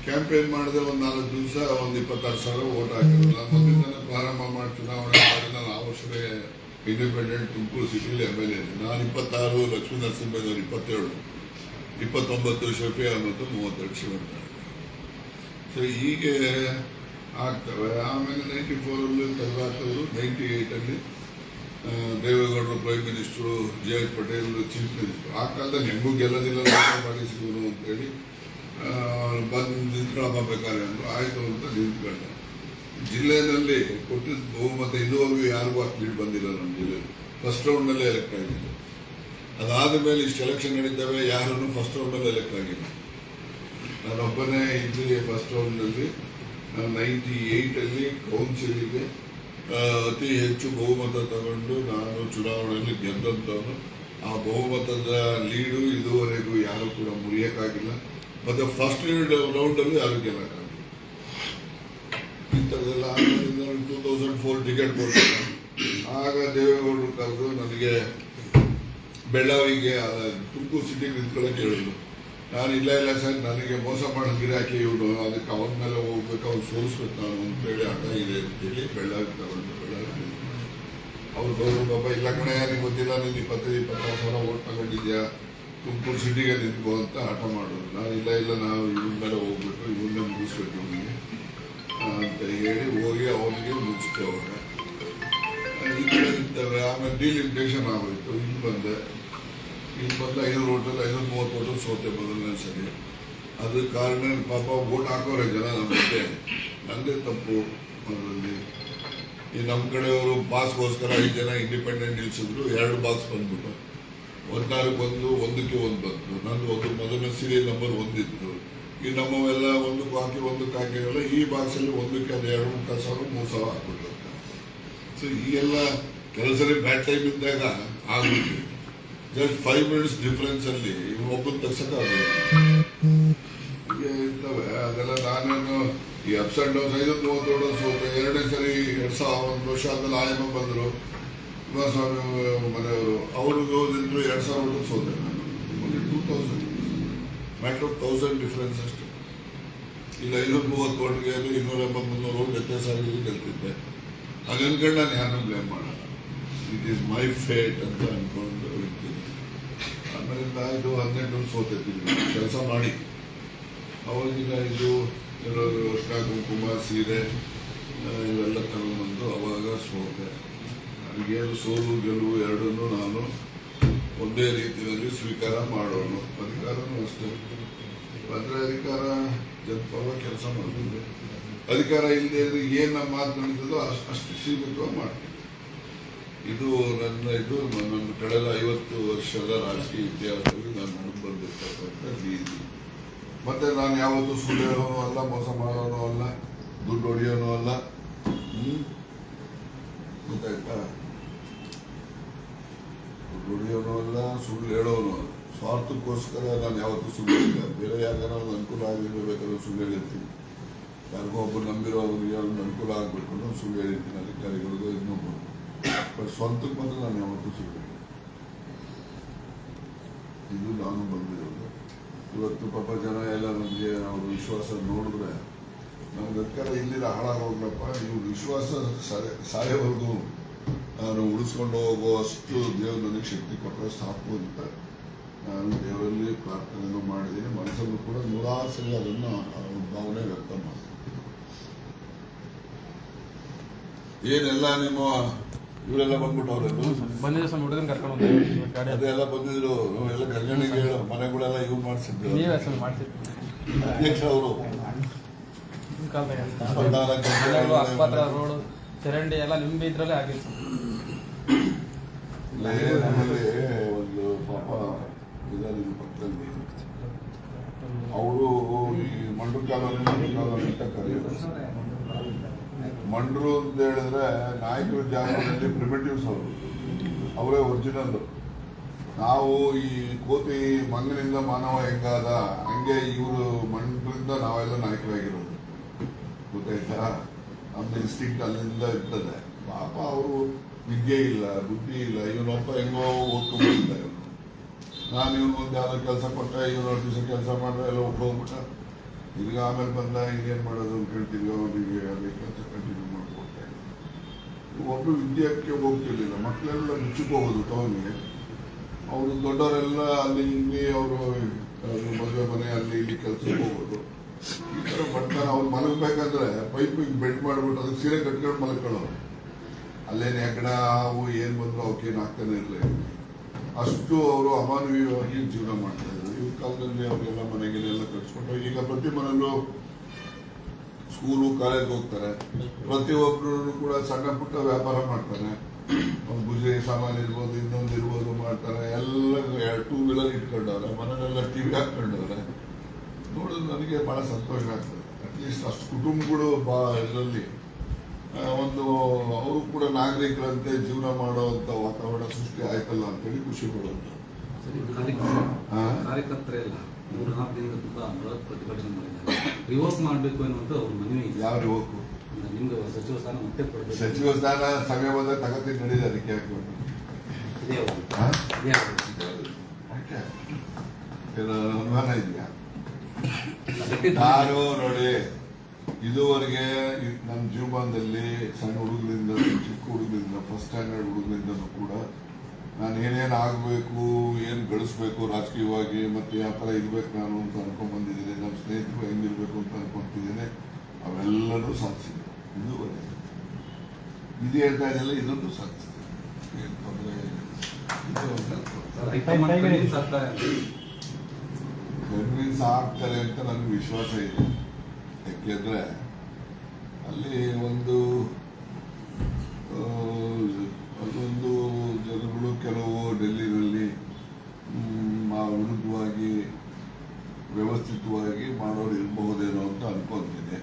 ಕ್ಯಾಂಪೇನ್ ಮಾಡಿದೆ. ಒಂದು 4 ದಿವಸ ಒಂದು 26,000 ಓಟ್ ಹಾಕಿದ್ರು. ನಾನು ಮೊದಲಿಂದ ಪ್ರಾರಂಭ ಮಾಡಿ ಚುನಾವಣೆ ಮಾಡಿ ನಾನು ಆ ವರ್ಷವೇ ಇಂಡಿಪೆಂಡೆಂಟ್ ತುಮಕೂರು ಸಿಟಿಲಿ MLA ಇದೆ. ನಾನು 26, ಲಕ್ಷ್ಮೀ ನರಸಿಂಹಯ್ಯನವರು 27, 29 ಶಫಿ ಅನ್ನೋದು 32 ಶಿವಂತ. ಸೊ ಹೀಗೆ ಆಗ್ತವೆ. ಆಮೇಲೆ 94 ತೆಗೆದಾಕಿದ್ರು. 98 ದೇವೇಗೌಡರು prime minister, JH Patel chief minister. ಆ ಕಾಲದಲ್ಲಿ ಹೆಂಗೂ ಗೆಲ್ಲದಿಲ್ಲ ಮಾಡಿಸಿದ್ರು ಅಂತೇಳಿ ಬಂದು ನಿಂತ್ಕೊಳ್ಳಪ್ಪ ಬೇಕಾದ್ರೆ ಅಂದರು. ಆಯಿತು ಅಂತ ನಿಂತ್ಕೊಂಡೆ. ಜಿಲ್ಲೆಯಲ್ಲಿ ಕೊಟ್ಟಿದ್ದ ಬಹುಮತ ಇದುವರೆಗೂ ಯಾರಿಗೂ ಲೀಡ್ ಬಂದಿಲ್ಲ ನಮ್ಮ ಜಿಲ್ಲೆಯಲ್ಲಿ. ಫಸ್ಟ್ ರೌಂಡ್ನಲ್ಲೇ ಎಲೆಕ್ಟ್ ಆಗಿದೆ. ಅದಾದ ಮೇಲೆ ಇಷ್ಟು ಎಲೆಕ್ಷನ್ ನಡೀತವೆ, ಯಾರನ್ನು ಫಸ್ಟ್ ರೌಂಡಲ್ಲಿ ಎಲೆಕ್ಟ್ ಆಗಿಲ್ಲ. ನಾನೊಬ್ಬನೇ ಇಲ್ಲಿ ಫಸ್ಟ್ ರೌಂಡ್ನಲ್ಲಿ 98 ಕೌನ್ಸಿಲಿಗೆ ಅತಿ ಹೆಚ್ಚು ಬಹುಮತ ತಗೊಂಡು ನಾನು ಚುನಾವಣೆಯಲ್ಲಿ ಗೆದ್ದಂಥವನು. ಆ ಬಹುಮತದ ಲೀಡು ಇದುವರೆಗೂ ಯಾರು ಕೂಡ ಮುರಿಯೋಕ್ಕಾಗಿಲ್ಲ. ಮತ್ತು ಫಸ್ಟ್ ರೌಂಡಲ್ಲೂ ಯಾರು ಗೆಲ್ಲಕ್ಕಾಗಿಲ್ಲ. ಇಂಥದ್ದೆಲ್ಲ ಆಮೇಲೆ 2004 ಟಿಕೆಟ್ ಕೊಡ್ತಾರೆ. ಆಗ ದೇವೇಗೌಡರು ಕರೆದು ನನಗೆ ಬೆಳ್ಳಾವಿಗೆ ತುಮಕೂರು ಸಿಟಿಗೆ ನಿಂತ್ಕೊಳ್ಳೋಕೆ ಹೇಳಿದ್ರು. ನಾನು ಇಲ್ಲ ಸರ್, ನನಗೆ ಮೋಸ ಮಾಡೋ ಗಿರಾಕಿ ಇವನು, ಅದಕ್ಕೆ ಅವನ ಮೇಲೆ ಹೋಗ್ಬೇಕು, ಅವ್ನು ಸೋಲಿಸ್ಬೇಕು ನಾನು ಅಂತೇಳಿ ಆಟ ಇದೆ ಅಂತೇಳಿ ಬೆಳ್ಳಾವಿ ತಗೊಂಡು ಅವ್ರು ಗೌರವ ಪಾಪ ಇಲ್ಲ ಕಣೆ, ಯಾರಿಗೆ ಗೊತ್ತಿಲ್ಲ, ನೀನು 25,000 ಓಟ್ ತಗೊಂಡಿದ್ಯಾ, ತುಮಕೂರು ಸಿಟಿಗೆ ನಿಂತ್ಕೋ ಅಂತ ಆಟ ಮಾಡೋದು. ನಾನು ಇಲ್ಲ ನಾವು ಇವನ ಮೇಲೆ ಹೋಗ್ಬೇಕು, ಇವನ್ನೇ ಮುಗಿಸ್ಬೇಕು ಇವನಿಗೆ ಅಂತ ಹೇಳಿ ಹೋಗಿ ಅವನಿಗೆ ಮುಗಿಸ್ತೆ. ಅವಾಗ ಈ ಕಡೆ ಇರ್ತವೆ. ಆಮೇಲೆ ಡಿಲಿಮಿಟೇಷನ್ ಆಗೋಯ್ತು. ಇಲ್ಲಿ ಬಂದು 5 ಓಟಲ್ಲಿ 530 ಓಟಲ್ಲಿ ಸೋತೆ ಮೊದಲನೇ ಸರಿ. ಅದ್ರ ಕಾರಣ ಪಾಪ ಓಟ್ ಹಾಕೋರೆ ಜನ ನಮಗೆ, ನನ್ನದೇ ತಪ್ಪು. ಅದರಲ್ಲಿ ಈ ನಮ್ಮ ಕಡೆಯವರು ಬಾಸ್ಗೋಸ್ಕರ 5 ಜನ ಇಂಡಿಪೆಂಡೆಂಟ್ ನಿಲ್ಲಿಸಿದ್ರು. 2 ಬಾಕ್ಸ್ ಬಂದ್ಬಿಟ್ಟು 14 ಒಂದಕ್ಕೆ 1 ಬಂತು. ನಂದು ಒಂದು ಮೊದಲನೇ ಸೀರಿಯಲ್ ನಂಬರ್ 1 ಇತ್ತು. ಈ ನಮ್ಮವೆಲ್ಲ ಒಂದಕ್ಕೆ ಹಾಕಿರಲ್ಲ. ಈ ಬಾಕ್ಸಲ್ಲಿ ಒಂದಕ್ಕೆ ಅದು 2,000, 3,000 ಹಾಕ್ಬಿಟ್ಟು. ಸೊ ಈ ಎಲ್ಲ ಕೆಲಸದಲ್ಲಿ ಬ್ಯಾಡ್ ಟೈಮ್ ಇದ್ದಾಗ ಆಗುತ್ತೆ. ಜಸ್ಟ್ 5 ಮಿನಿಟ್ಸ್ ಡಿಫ್ರೆನ್ಸ್ ಅಲ್ಲಿ ಒಬ್ಬನ ತಗ್ಸಕ್ಕಾಗಲ್ಲ. ಹೀಗೆ ಇರ್ತವೆ ಅದೆಲ್ಲ. ನಾನೇನು ಈ ಅಪ್ಸ್ ಅಂಡ್ ಡೌನ್ಸ್ 530 ಸೋತೆ. ಎರಡನೇ ಸರಿ 1 ವರ್ಷ ಆದ್ಮೇಲೆ ಆಯಮ್ಮ ಬಂದರು, ಕುಮಾರಸ್ವಾಮಿ ಮನೆಯವರು, ಅವ್ರಿಗೂ ನಿಂತರು 2000 ಸೋತೆ ನಾನು. 2000 ಮ್ಯಾಟ್ರ್ ಆಫ್ 1000 ಡಿಫ್ರೆನ್ಸ್ ಅಷ್ಟೇ. ಇಲ್ಲ 530 ಓಟ್ಗೆ 280-300 ವ್ಯತ್ಯಾಸ ಆಗಿ ಗೆಲ್ತಿದ್ದೆ. ಅದು ಅನ್ಕೊಂಡು ನಾನು ಯಾರನ್ನೂ ಬ್ಲೇಮ್ ಮಾಡಲ್ಲ. ಇಟ್ ಈಸ್ ಮೈ ಫೇಟ್ ಅಂತ ಅನ್ಕೊಂಡು ಇರ್ತೀನಿ. ಆಮೇಲಿಂದ ಇದು 18 ಸೋತಿರ್ತೀನಿ ಕೆಲಸ ಮಾಡಿ. ಅವಾಗಿನ ಇದು ಎಲ್ಲರೂ ಅರ್ಶಿನ ಕುಂಕುಮ ಸೀರೆ ಇವೆಲ್ಲ ತಗೊಂಡ್ಬಂದು ಅವಾಗ ಸೋತೆ. ನನಗೇನು ಸೋಲು ಗೆಲುವು ಎರಡನ್ನೂ ನಾನು ಒಂದೇ ರೀತಿಯಲ್ಲಿ ಸ್ವೀಕಾರ ಮಾಡೋನು. ಅಧಿಕಾರನೂ ಅಷ್ಟೇ. ಆದರೆ ಅಧಿಕಾರ ಜನಪರ ಕೆಲಸ ಮಾಡಿದ್ರೆ, ಅಧಿಕಾರ ಇಲ್ಲದೆ ಇದ್ರೆ ಏನು ನಮ್ಮ ಮಾತು ನಡೀತದೋ ಅಷ್ಟು ಸೀಮಿತವಾಗಿ ಮಾಡ್ತೀನಿ. ಇದು ನನ್ನ ಕಳೆದ 50 ವರ್ಷದ ರಾಜಕೀಯ ಇತಿಹಾಸದಲ್ಲಿ ನಾನು ನಡೆದು ಬಂದಿರ್ತಕ್ಕಂಥ ರೀತಿ. ಮತ್ತೆ ನಾನು ಯಾವತ್ತೂ ಸುಳ್ಳು ಹೇಳೋನು ಅಲ್ಲ, ಮೋಸ ಮಾಡೋನು ಅಲ್ಲ, ದುಡ್ಡು ಹೊಡೆಯೋನು ಅಲ್ಲ. ಗೊತ್ತಾಯ್ತಾ? ದುಡ್ಡು ಹೊಡೆಯೋನು ಅಲ್ಲ, ಸುಳ್ಳು ಹೇಳೋನು ಅಲ್ಲ. ಸ್ವಾರ್ಥಕ್ಕೋಸ್ಕರ ನಾನು ಯಾವತ್ತೂ ಸುಳ್ಳು ಹೇಳಿಲ್ಲ. ಬೇರೆ ಯಾರಿಗಾರ ಒಂದು ಅನುಕೂಲ ಆಗಿರ್ಬೇಕಾದ್ರೆ ಸುಳ್ಳು ಹೇಳಿರ್ತೀನಿ. ಯಾರಿಗೋ ಒಬ್ಬರು ನಂಬಿರೋ ಅವ್ರಿಗೆ ಒಂದು ಅನುಕೂಲ ಆಗಬೇಕು ಅನ್ನೋ ಸುಳ್ಳು ಹೇಳಿರ್ತೀನಿ ಅಧಿಕಾರಿಗಳಿಗೂ ಇನ್ನೊಬ್ಬರು. ಬಟ್ ಸ್ವಂತಕ್ಕೆ ಮಾತ್ರ ನಾನು ಯಾವತ್ತೂ ಸುಳ್ಳು ಹೇಳಿಲ್ಲ. ಇದು ನಾನು ಬಂದಿರೋದು. ಇವತ್ತು ಪಾಪ ಜನ ಎಲ್ಲ ನಮಗೆ ಅವ್ರ ವಿಶ್ವಾಸ ನೋಡಿದ್ರೆ ನಮ್ಗೆ ಅಧಿಕಾರ ಇಲ್ಲಿರ ಹಾಳಾಗೋಗ್ಲಪ್ಪ, ಇವ್ರ ವಿಶ್ವಾಸ ಸಾಯೋವರೆಗೂ ನಾನು ಉಳಿಸ್ಕೊಂಡು ಹೋಗೋ ಅಷ್ಟು ದೇವ್ರು ನನಗೆ ಶಕ್ತಿ ಕೊಟ್ಟರೆ ಸಾಕು ಅಂತ ನಾನು ದೇವರಲ್ಲಿ ಪ್ರಾರ್ಥನೆಯನ್ನು ಮಾಡಿದ್ದೀನಿ. ಮನಸ್ಸಲ್ಲೂ ಕೂಡ 100 ಸಲ ಅದನ್ನು ಭಾವನೆ ವ್ಯಕ್ತ ಮಾಡ್ತೀನಿ. ಏನೆಲ್ಲ ನಿಮ್ಮ ಇವರೆಲ್ಲ ಬಂದ್ಬಿಟ್ಟವ್ರೆ ಬಂದಿದ್ರು ಸ್ವಾಮಿ, ಹುಡುಗನ ಕರ್ಕೊಂಡು ಅದೆಲ್ಲ ಬಂದಿದ್ರು. ಎಲ್ಲ ಗರ್ಜನಿಗೆ ಹೇಳು ಮನೆಗಳೆಲ್ಲ ಇವು ಮಾಡಿಸಿದ್ರು. ನೀವೇ ಸ್ವಾಮಿ ಮಾಡ್ತಿದ್ರು ಅಧ್ಯಕ್ಷ ಅವರು ಆಸ್ಪತ್ರೆ ರೋಡು ಚರಂಡಿ ಎಲ್ಲ ನಿಂಬೆ ಇದ್ರಲ್ಲೇ ಆಗಿತ್ತು. ನಮ್ಮಲ್ಲಿ ಒಂದು ಪಾಪ ಇದ್ದಾರೆ ಪಕ್ಕದಲ್ಲಿ, ಅವರು ಈ ಮಂಡ್ರು ಕಾಲೋನಿ ಅಂತ ಕರೆಯೋದು. ಮಂಡ್ರು ಅಂತ ಹೇಳಿದ್ರೆ ನಾಯಕರ ಜಾಗದಲ್ಲಿ ಪ್ರಿಮಿಟಿವ್ಸ್ ಅವರು, ಅವರೇ ಒರಿಜಿನಲ್. ನಾವು ಈ ಕೋತಿ ಮಂಗನಿಂದ ಮಾನವ ಹೆಂಗಾದ ಹಂಗೆ ಇವರು ಮಂಡ್ರಿಂದ ನಾವೆಲ್ಲ ನಾಯಕರಾಗಿರೋದು. ಗೊತ್ತಾಯ್ತಾ? ನಮ್ದು ಇನ್ಸ್ಟಿಂಕ್ಟ್ ಅಲ್ಲಿಂದ ಇರ್ತದೆ. ಪಾಪ ಅವರು ವಿದ್ಯೆ ಇಲ್ಲ, ಬುದ್ಧಿ ಇಲ್ಲ. ಇವನೊಬ್ಬ ಹೆಂಗೋ ಓದ್ಕೊಂಡ್ಬಿಡ್ತಾರೆ. ನಾನು ಇವನಿಗೊಂದು ಯಾವ್ದೋ ಕೆಲಸ ಕೊಟ್ಟೆ, ಇವನು 2 ದಿವಸ ಕೆಲಸ ಮಾಡಿದ್ರೆ ಎಲ್ಲ ಒಬ್ಬೊಗ್ಬಿಟ್ಟ. ಈಗ ಆಮೇಲೆ ಬಂದ ಇನ್ನೇನು ಮಾಡೋದು ಅಂತ ಕೇಳ್ತೀವಿ. ಅವನಿಗೆ ಅದೇ ಕೆಲಸ ಕಂಟಿನ್ಯೂ ಮಾಡಿಕೊಟ್ಟೆ. ಒಬ್ಬರು ವಿದ್ಯಾಕ್ಕೆ ಹೋಗ್ತಿರ್ಲಿಲ್ಲ. ಮಕ್ಕಳೆಲ್ಲ ಮುಚ್ಚಕ್ಕೆ ಹೋಗೋದು ಟೌನಿಗೆ. ಅವರು ದೊಡ್ಡವರೆಲ್ಲ ಅಲ್ಲಿ ಇಲ್ಲಿ ಅವರು ಮದುವೆ ಮನೆ ಅಲ್ಲಿ ಇಲ್ಲಿ ಕೆಲಸಕ್ಕೆ ಹೋಗೋದು. ಈ ಥರ ಬರ್ತಾರೆ. ಅವ್ರು ಮಲಗಬೇಕಂದ್ರೆ ಪೈಪಿಗೆ ಬೆಡ್ ಮಾಡಿಬಿಟ್ಟು ಅದಕ್ಕೆ ಸೀರೆ ಕಟ್ಕೊಂಡು ಮಲ್ಕೊಳ್ಳೋರು. ಅಲ್ಲೇನು ಹೆಗ್ಗಣ ಅವು ಏನು ಬಂದ್ರು ಅವಕ್ಕೇನು ಆಗ್ತಾನೆ ಇರಲಿಲ್ಲ. ಅಷ್ಟು ಅವರು ಅಮಾನವೀಯವಾಗಿ ಜೀವನ ಮಾಡ್ತಾ ಇದ್ರು. ಈ ಕಾಲದಲ್ಲಿ ಅವರೆಲ್ಲ ಮನೆಗೆಲ್ಲ ಕಟ್ಸ್ಕೊಂಡು ಈಗ ಪ್ರತಿ ಮನೆಯಲ್ಲೂ ಸ್ಕೂಲು ಕಾಲೇಜ್ಗೆ ಹೋಗ್ತಾರೆ. ಪ್ರತಿಯೊಬ್ಬರು ಕೂಡ ಸಣ್ಣ ಪುಟ್ಟ ವ್ಯಾಪಾರ ಮಾಡ್ತಾರೆ. ಒಂದು ಗುಜರಿ ಸಾಮಾನು ಇರ್ಬೋದು, ಇನ್ನೊಂದು ಇರ್ಬೋದು ಮಾಡ್ತಾರೆ. ಎಲ್ಲ 2 ವೀಲರ್ ಇಟ್ಕೊಂಡವ್ರೆ, ಮನೆಯಲ್ಲೆಲ್ಲ TV ಹಾಕೊಂಡವ್ರೆ. ನೋಡಿದ್ರೆ ನನಗೆ ಭಾಳ ಸಂತೋಷ ಆಗ್ತದೆ. ಅಟ್ಲೀಸ್ಟ್ ಅಷ್ಟು ಕುಟುಂಬಗಳು ಇದರಲ್ಲಿ ಒಂದು ಅವರು ಕೂಡ ನಾಗರಿಕರಂತೆ ಜೀವನ ಮಾಡುವಂಥ ವಾತಾವರಣ ಸೃಷ್ಟಿ ಆಯ್ತಲ್ಲ ಅಂತೇಳಿ ಖುಷಿ ಪಡುವಂಥ ಕಾರ್ಯಕರ್ತರೆಲ್ಲ 3-4 ದಿನದ ತುಂಬಾ ಬೃಹತ್ ಪ್ರತಿಭಟನೆ ಮಾಡಿದ್ದಾರೆ. ರಿವೋಕ್ ಮಾಡಬೇಕು ಅನ್ನುವಂಥ ಅವ್ರ ಮನವಿ. ಯಾವ ರಿವೋಕು? ನಿಮ್ಗೆ ಸಚಿವ ಸ್ಥಾನ ಮತ್ತೆ ಕೊಡಬೇಕು. ಸಚಿವ ಸ್ಥಾನ ಸಮಯ ಬಂದಾಗ ತಗತಿ ನಡೀದೆ. ಅದಕ್ಕೆ ಹಾಕೊಂಡು ಅನುಮಾನ ಇದೆಯಾ? ನಾನು ನೋಡಿ ಇದುವರೆಗೆ ನನ್ನ ಜೀವನದಲ್ಲಿ ಸಣ್ಣ ಹುಡುಗರಿಂದ, ಚಿಕ್ಕ ಹುಡುಗರಿಂದ, ಫಸ್ಟ್ ಸ್ಟ್ಯಾಂಡರ್ಡ್ ಹುಡುಗರಿಂದನೂ ಕೂಡ ನಾನು ಏನೇನು ಆಗಬೇಕು, ಏನು ಗಳಿಸ್ಬೇಕು ರಾಜಕೀಯವಾಗಿ, ಮತ್ತು ಯಾವ ಥರ ಇರಬೇಕು ನಾನು ಅಂತ ಅನ್ಕೊಂಡ್ಬಂದಿದ್ದೀನಿ. ನಮ್ಮ ಸ್ನೇಹಿತರು ಹೆಂಗಿರ್ಬೇಕು ಅಂತ ಅನ್ಕೊಂತಿದ್ದೀನಿ. ಅವೆಲ್ಲರೂ ಸಾಧಿಸಿದೆ. ಇದುವರೆಗೆ ಇದು ಹೇಳ್ತಾ ಇದೆಯಲ್ಲ, ಇದನ್ನು ಸಾಧಿಸ್ತೀನಿ. ಏನು ತೊಂದರೆ ಕನ್ವಿನ್ಸ್ ಆಗ್ತಾರೆ ಅಂತ ನನಗೆ ವಿಶ್ವಾಸ ಇದೆ. ಯಾಕೆಂದರೆ ಅಲ್ಲಿ ಅದೊಂದು ಜನಗಳು ಕೆಲವು ಡೆಲ್ಲಿನಲ್ಲಿ ವಿರುದ್ಧವಾಗಿ ವ್ಯವಸ್ಥಿತವಾಗಿ ಮಾಡೋರು ಇರಬಹುದೇನೋ ಅಂತ ಅನ್ಕೊತೀನಿ.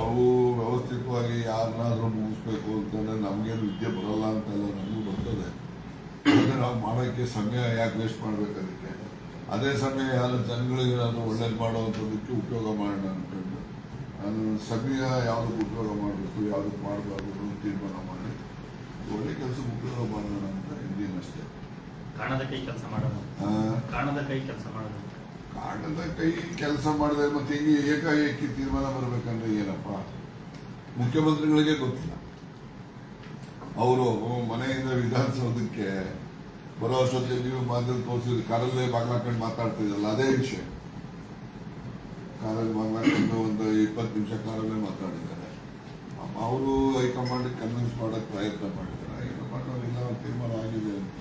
ಅವು ವ್ಯವಸ್ಥಿತವಾಗಿ ಯಾರನ್ನಾದ್ರೂ ಮುಗಿಸ್ಬೇಕು ಅಂತಂದರೆ ನಮಗೇನು ವಿದ್ಯೆ ಬರಲ್ಲ ಅಂತಲ್ಲ, ನಮಗೂ ಬರ್ತದೆ. ಆದರೆ ಮಾಡೋಕ್ಕೆ ಸಮಯ ಯಾಕೆ ವೇಸ್ಟ್ ಮಾಡಬೇಕು ಅದಕ್ಕೆ? ಅದೇ ಸಮಯ ಯಾರು ಜನಗಳಿಗೆ ನಾನು ಒಳ್ಳೇದು ಮಾಡುವಂಥದ್ದಕ್ಕೆ ಉಪಯೋಗ ಮಾಡೋಣ ಅಂದ್ಕೊಂಡು ನಾನು ಸಮಯ ಯಾವುದಕ್ಕೆ ಉಪಯೋಗ ಮಾಡಬೇಕು ಯಾವುದಕ್ಕೆ ಮಾಡಬಾರ್ದು ಅನ್ನೋ ತೀರ್ಮಾನ ಮಾಡಿ ಒಳ್ಳೆ ಕೆಲಸಕ್ಕೆ ಉಪಯೋಗ ಮಾಡೋಣ ಅಂತ ಇದ್ದೀನಷ್ಟೇ. ಕಾಣದ ಕೈ ಕೆಲಸ ಮಾಡೋದು, ಕಾಣದ ಕೈ ಕೆಲಸ ಮಾಡೋದು. ಕಾಣದ ಕೈ ಕೆಲಸ ಮಾಡಿದ್ರೆ ಮತ್ತೆ ಹಿಂಗೆ ಏಕಾಏಕಿ ತೀರ್ಮಾನ ಬರಬೇಕಂದ್ರೆ ಏನಪ್ಪ? ಮುಖ್ಯಮಂತ್ರಿಗಳಿಗೆ ಗೊತ್ತಿಲ್ಲ. ಅವರು ಮನೆಯಿಂದ ವಿಧಾನಸೌಧಕ್ಕೆ ಬರೋ ಅಷ್ಟೊತ್ತಿಗೆ ನೀವು ಮಾಧ್ಯಮ ತೋರಿಸಿದ್ರೆ ಕಾರಲ್ಲೇ ಬಾಗ್ಲಾಕೊಂಡು ಮಾತಾಡ್ತಿದ್ರಲ್ಲ, ಅದೇ ವಿಷಯ. ಕಾರಲ್ಲಿ ಬಾಗ್ಲಾಕೊಂಡು ಒಂದು 20 ನಿಮಿಷ ಕಾರಲ್ಲೇ ಮಾತಾಡಿದ್ದಾರೆ. ಅವರು ಹೈಕಮಾಂಡ್ ಕನ್ವಿನ್ಸ್ ಮಾಡೋಕ್ಕೆ ಪ್ರಯತ್ನ ಮಾಡಿದ್ದಾರೆ. ಏನು ಮಾಡೋರಿಲ್ಲ, ತೀರ್ಮಾನ ಆಗಿದೆ ಅಂತ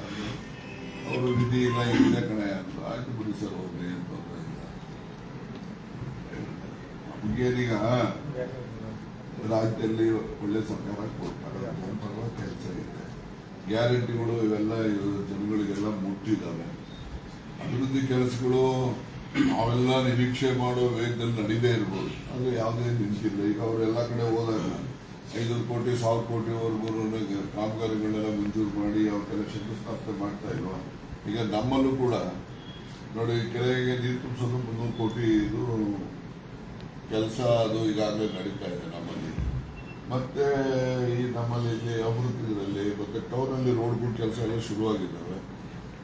ಅವರು ವಿಧಿ ಇಲ್ಲ ಇದೆ ಕಣೆ ಅಂತ ಆಯ್ತು ಬಿಡಿ ಸರ್ ಹೋಗ್ಲಿ ಅಂತ ನಮಗೇನೀಗ ರಾಜ್ಯದಲ್ಲಿ ಒಳ್ಳೆ ಸರ್ಕಾರ ಕೊಡ್ತಾರೆ, ಪರವಾಗಿ ಕೆಲಸ ಇದೆ, ಗ್ಯಾರಂಟಿಗಳು ಇವೆಲ್ಲ ಜನಗಳಿಗೆಲ್ಲ ಮುಟ್ಟಿದ್ದಾವೆ. ಅಭಿವೃದ್ಧಿ ಕೆಲಸಗಳು ಅವೆಲ್ಲ ನಿರೀಕ್ಷೆ ಮಾಡೋ ವೇಗದಲ್ಲಿ ನಡೀದೇ ಇರ್ಬೋದು, ಆದರೆ ಯಾವುದೇ ನಿಂತಿಲ್ಲ. ಈಗ ಅವರೆಲ್ಲ ಕಡೆ ಹೋದಾಗ 500 ಕೋಟಿ 1000 ಕೋಟಿವರೆಗೂ ಕಾಮಗಾರಿಗಳನ್ನೆಲ್ಲ ಮಂಜೂರು ಮಾಡಿ ಅವಕ್ಕೆಲ್ಲ ಶಂಕುಸ್ಥಾಪನೆ ಮಾಡ್ತಾ ಇಲ್ವಾ? ಈಗ ನಮ್ಮಲ್ಲೂ ಕೂಡ ನೋಡಿ, ಕೆರೆಗೆ ನೀರು ತುಂಬಿಸೋದು 300 ಕೋಟಿ ಇದು ಕೆಲಸ, ಅದು ಈಗಾಗಲೇ ನಡೀತಾ ಇದೆ ನಮ್ಮಲ್ಲಿ. ಮತ್ತೆ ಈ ನಮ್ಮಲ್ಲಿ ಇಲ್ಲಿ ಅಭಿವೃದ್ಧಿಗಳಲ್ಲಿ ಮತ್ತೆ ಟೌನಲ್ಲಿ ರೋಡ್ಗಳ ಕೆಲಸ ಎಲ್ಲ ಶುರುವಾಗಿದ್ದಾವೆ.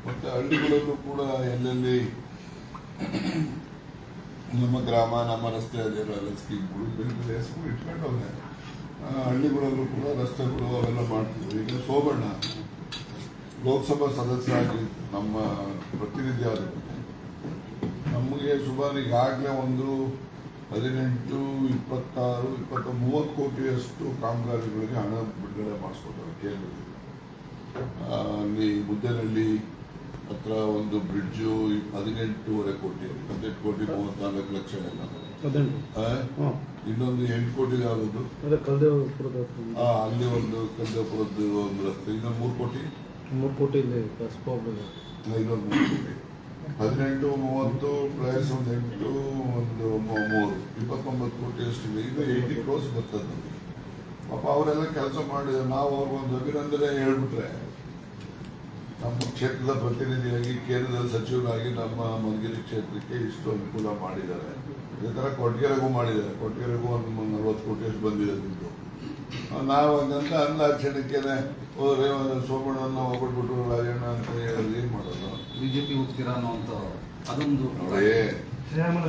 ಮತ್ತೆ ಹಳ್ಳಿಗಳಲ್ಲೂ ಕೂಡ ಎಲ್ಲೆಲ್ಲಿ ನಮ್ಮ ಗ್ರಾಮ ನಮ್ಮ ರಸ್ತೆ ಅದೇನೆಲ್ಲ ಸ್ಕೀಮ್ಗಳು ಬೇರೆ ಬೇರೆ ಹೆಸರು ಇಟ್ಕೊಂಡವ್ರೆ. ಹಳ್ಳಿಗಳಲ್ಲೂ ಕೂಡ ರಸ್ತೆಗಳು ಅವೆಲ್ಲ ಮಾಡ್ತಿದ್ರು. ಈಗ ಸೋಬಣ್ಣ ಲೋಕಸಭಾ ಸದಸ್ಯರಾಗಿ ನಮ್ಮ ಪ್ರತಿನಿಧಿ ಆಗುತ್ತೆ. ನಮಗೆ ಸುಮಾರು ಈಗಾಗಲೇ ಒಂದು 18, 26, 20, 30 ಕೋಟಿಯಷ್ಟು ಕಾಮಗಾರಿಗಳಿಗೆ ಹಣ ಬಿಡುಗಡೆ ಮಾಡಿಸ್ಕೊತಾರೆ ಕೇಂದ್ರದಲ್ಲಿ. ಅಲ್ಲಿ ಮುದ್ದೇನಹಳ್ಳಿ ಹತ್ರ ಒಂದು ಬ್ರಿಡ್ಜು 18.5 ಕೋಟಿ, 18 ಕೋಟಿ 34 ಲಕ್ಷ ಎಲ್ಲ. ಇನ್ನೊಂದು 8 ಕೋಟಿ ಯಾವುದು ಅಲ್ಲಿ ಒಂದು ಕಲ್ದೇಪುರದ್ದು ಒಂದು ರಸ್ತೆ, ಇನ್ನೊಂದು 3 ಕೋಟಿ 3 ಕೋಟಿ ಇನ್ನೊಂದು 3 ಕೋಟಿ. 18, 30 ಪ್ಲಸ್ ಒಂದು 8, ಒಂದು 3, 29 ಕೋಟಿ ಅಷ್ಟಿದೆ. ಇದು 80 ಕ್ರೋಸ್ ಬರ್ತದೆ ನಮಗೆ. ಪಾಪ ಅವರೆಲ್ಲ ಕೆಲಸ ಮಾಡಿದ್ರೆ ನಾವು ಅವ್ರಿಗೊಂದು ಅಭಿನಂದನೆ ಹೇಳ್ಬಿಟ್ರೆ, ನಮ್ಮ ಕ್ಷೇತ್ರದ ಪ್ರತಿನಿಧಿಯಾಗಿ ಕೇಂದ್ರದ ಸಚಿವರಾಗಿ ನಮ್ಮ ಮಧುಗಿರಿ ಕ್ಷೇತ್ರಕ್ಕೆ ಇಷ್ಟು ಅನುಕೂಲ ಮಾಡಿದ್ದಾರೆ. ಇದೇ ಥರ ಕೊಟ್ಟಿಗೆರೆಗೂ ಮಾಡಿದ್ದಾರೆ. ಕೊಟ್ಟಿಗೆರೆಗೂ ಒಂದು 40 ಕೋಟಿ ಅಷ್ಟು ಬಂದಿದೆ ದುಡ್ಡು. ನಾವು ಹಂಗಂತ ಅಂದಾಕ್ಷಣಕ್ಕೇನೆ ಸೋಮಣ್ಣನ ಹೋಗ್ಬಿಟ್ಬಿಟ್ಟು ರಾಜಣ್ಣ ಅಂತ ಹೇಳಿ ಏನು ಮಾಡೋದು? ಬಿಜೆಪಿ ಹೋಗ್ತೀರಾ ಅನ್ನೋಂಥ ಅದೊಂದು ನೋಡಿ, ಶ್ರೀರಾಮನು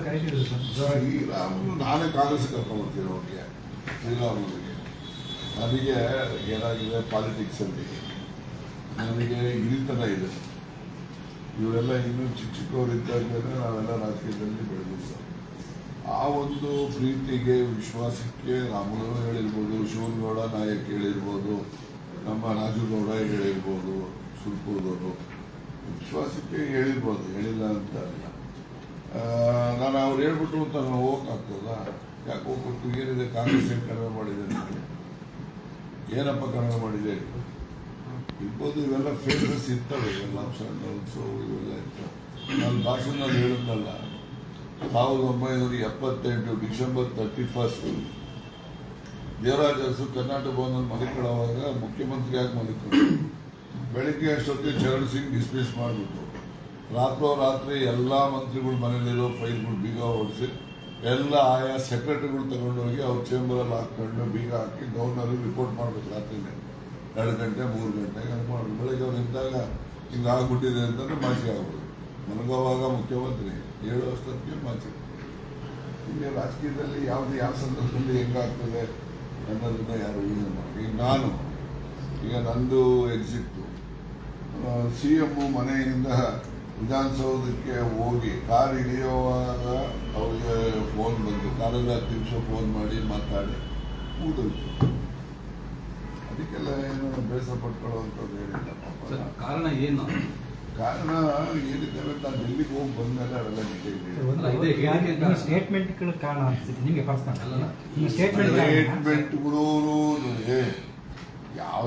ನಾನೇ ಕಾಂಗ್ರೆಸ್ ಕರ್ಕೊಂಡ್ಬರ್ತೀನಿ ಅವ್ರಿಗೆ. ಶ್ರೀರಾಮನಿಗೆ ನನಗೆ ಏನಾಗಿದೆ ಪಾಲಿಟಿಕ್ಸಲ್ಲಿ ನನಗೆ ಹಿರಿತನ ಇದೆ. ಇವರೆಲ್ಲ ಇನ್ನೂ ಚಿಕ್ಕವರಿದ್ದಾಗಲೇ ನಾವೆಲ್ಲ ರಾಜಕೀಯದಲ್ಲಿ ಬೆಳೆದಿದ್ದು. ಆ ಒಂದು ಪ್ರೀತಿಗೆ ವಿಶ್ವಾಸಕ್ಕೆ ರಾಮುಲು ಹೇಳಿರ್ಬೋದು, ಶಿವನಗೌಡ ನಾಯಕ್ ಹೇಳಿರ್ಬೋದು, ನಮ್ಮ ರಾಜುಗೌಡ ಹೇಳಿರ್ಬೋದು, ಸುರ್ಪುರದವರು ವಿಶ್ವಾಸಕ್ಕೆ ಹೇಳಿರ್ಬೋದು, ಹೇಳಿಲ್ಲ ಅಂತ ಅಲ್ಲ. ನಾನು ಅವ್ರು ಹೇಳ್ಬಿಟ್ಟು ಅಂತ ನಾನು ಹೋಗಕ್ಕಾಗ್ತದ? ಯಾಕೆ ಹೋಗ್ಬಿಟ್ಟು ಏನಿದೆ ಕಾಂಗ್ರೆಸ್ ಏನು ಕಡಿಮೆ ಮಾಡಿದೆ ನನಗೆ? ಏನಪ್ಪ ಕಡಿಮೆ ಮಾಡಿದೆ ಇರ್ಬೋದು. ಇವೆಲ್ಲ ಫೇಮಸ್ ಇರ್ತವೆ, ಇವೆಲ್ಲ ಅಂಶಗಳು ಇವೆಲ್ಲ ಇರ್ತವೆ. ನಾನು ಭಾಷಣದಲ್ಲಿ ಹೇಳಿದ್ನಲ್ಲ, 1978 ಡಿಸೆಂಬರ್ 31 ದೇವರಾಜ ಅರಸು ಕರ್ನಾಟಕ ಭವನದಲ್ಲಿ ಮಲಿಕೊಳ್ಳುವಾಗ ಮುಖ್ಯಮಂತ್ರಿಯಾಗಿ ಮಲಿಕೊಂಡು ಬೆಳಿಗ್ಗೆ ಅಷ್ಟೊತ್ತಿಗೆ ಚರಣ್ ಸಿಂಗ್ ಡಿಸ್ಮಿಸ್ ಮಾಡಿಬಿಟ್ಟು ರಾತ್ರೋರಾತ್ರಿ ಎಲ್ಲ ಮಂತ್ರಿಗಳ ಮನೆಯಲ್ಲಿರೋ ಫೈಲ್ಗಳು ಬೀಗ ಹೊಡಿಸಿ ಎಲ್ಲ ಆಯಾ ಸೆಕ್ರೆಟರಿಗಳು ತಗೊಂಡೋಗಿ ಅವ್ರ ಚೇಂಬರಲ್ಲಿ ಹಾಕೊಂಡು ಬೀಗ ಹಾಕಿ ಗವರ್ನರ್ಗೆ ರಿಪೋರ್ಟ್ ಮಾಡಬೇಕು. ರಾತ್ರಿನೇ 2 ಗಂಟೆ 3 ಗಂಟೆಗೆ ಅದು ಮಾಡೋದು. ಬೆಳಗ್ಗೆ ಅವ್ರು ಇದ್ದಾಗ ಹಿಂಗೆ ಆಗ್ಬಿಟ್ಟಿದೆ ಅಂತಂದ್ರೆ ಮಾಸಿ ಆಗ್ಬೋದು. ಮಲಗೋವಾಗ ಮುಖ್ಯಮಂತ್ರಿ ಹೇಳುವಷ್ಟೊತ್ತಿಗೆ ಮಾಚಿ. ಹೀಗೆ ರಾಜಕೀಯದಲ್ಲಿ ಯಾವ ಸಂದರ್ಭದಲ್ಲಿ ಹೆಂಗಾಗ್ತದೆ ಅನ್ನೋದನ್ನ ಯಾರು ಯೂಸ್ ಮಾಡಿ. ಈಗ ನಂದು ಎಕ್ಸಿಟ್ಟು CM ಮನೆಯಿಂದ ವಿಧಾನಸೌಧಕ್ಕೆ ಹೋಗಿ ಕಾರ್ ಇಳಿಯುವಾಗ ಅವ್ರಿಗೆ ಫೋನ್ ಬಂತು. ಕಾರಲ್ಲಿ 10 ನಿಮಿಷ ಫೋನ್ ಮಾಡಿ ಮಾತಾಡಿ ಊದೋಯ್ತು. ಅದಕ್ಕೆಲ್ಲ ಏನು ಬೇಸರ ಪಟ್ಕೊಳ್ಳುವಂಥದ್ದು ಹೇಳಿಲ್ಲ. ಕಾರಣ ಏನು? ಕಾರಣ ಏನಿದ್ದಾವೆ ನಾನು ಡೆಲ್ಲಿಗೆ ಹೋಗಿ ಬಂದಮೇಲೆ ಅವೆಲ್ಲ ಸ್ಟೇಟ್ಮೆಂಟ್ಗಳು ಕಾರಣ ಅನಿಸ್ತಿದೆ ನಿಮಗೆ ಪರ್ಸನಲ್ ಅಲ್ಲ ಸ್ಟೇಟ್ಮೆಂಟ್ಗಳು. ಯಾವ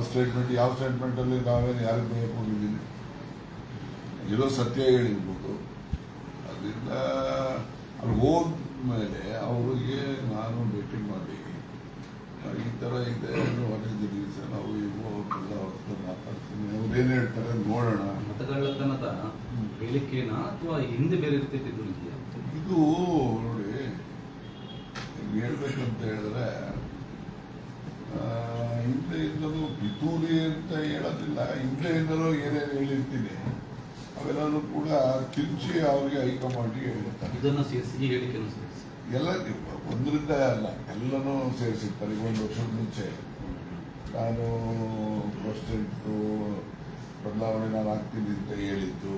ಸ್ಟೇಟ್ಮೆಂಟಲ್ಲಿ ನಾವೇನು ಯಾರಿಗೆ ಬೇಯಕೊಂಡಿದ್ದೀನಿ? ಇರೋ ಸತ್ಯ ಹೇಳಿರ್ಬೋದು. ಅದರಿಂದ ಅಲ್ಲಿ ಹೋದ್ಮೇಲೆ ಅವರಿಗೆ ನಾನು ಭೇಟಿ ಮಾಡಿ ಈ ಥರ ಇದೆ ಹೊರಗಿದ್ದೀವಿ ಸರ್ ನಾವು ಇವು ಅವ್ರನ್ನೆಲ್ಲ ಅವ್ರ ಹತ್ರ ಮಾತಾಡ್ತೀನಿ ಅವ್ರೇನು ಹೇಳ್ತಾರೆ ನೋಡೋಣ. ಮತಗಳ್ಳತನದ ಹೇಳಿಕೆನಾ ಅಥವಾ ಹಿಂದೆ ಬೇರೆ ಇರ್ತಿದ್ದು ಇದೆಯಾ? ಇದು ನೋಡಿ ಹೇಳ್ಬೇಕಂತ ಹೇಳಿದ್ರೆ ಹಿಂದೆಯಿಂದಲೂ ಪಿತೂರಿ ಅಂತ ಹೇಳೋದಿಲ್ಲ, ಹಿಂದೆಯಿಂದಲೂ ಏನೇನು ಹೇಳಿರ್ತೀನಿ ಅವೆಲ್ಲರೂ ಕೂಡ ಕಿಂಚಿ ಅವ್ರಿಗೆ ಹೈಕಮಾಂಡಿಗೆ ಹೇಳ್ತಾರೆ. ಇದನ್ನು ಸೇರಿಸಿ ಈ ಹೇಳಿಕೆಯನ್ನು ಸೇರಿಸಿ ಎಲ್ಲ ಒಂದರಿಂದ ಅಲ್ಲ ಎಲ್ಲನೂ ಸೇರಿಸಿರ್ತಾರೆ. ಈಗ 1 ವರ್ಷದ ಮುಂಚೆ ನಾನು ಪ್ರೆಸಿಡೆಂಟು ಬದಲಾವಣೆ ನಾನು ಆಗ್ತೀನಿ ಅಂತ ಹೇಳಿದ್ದು,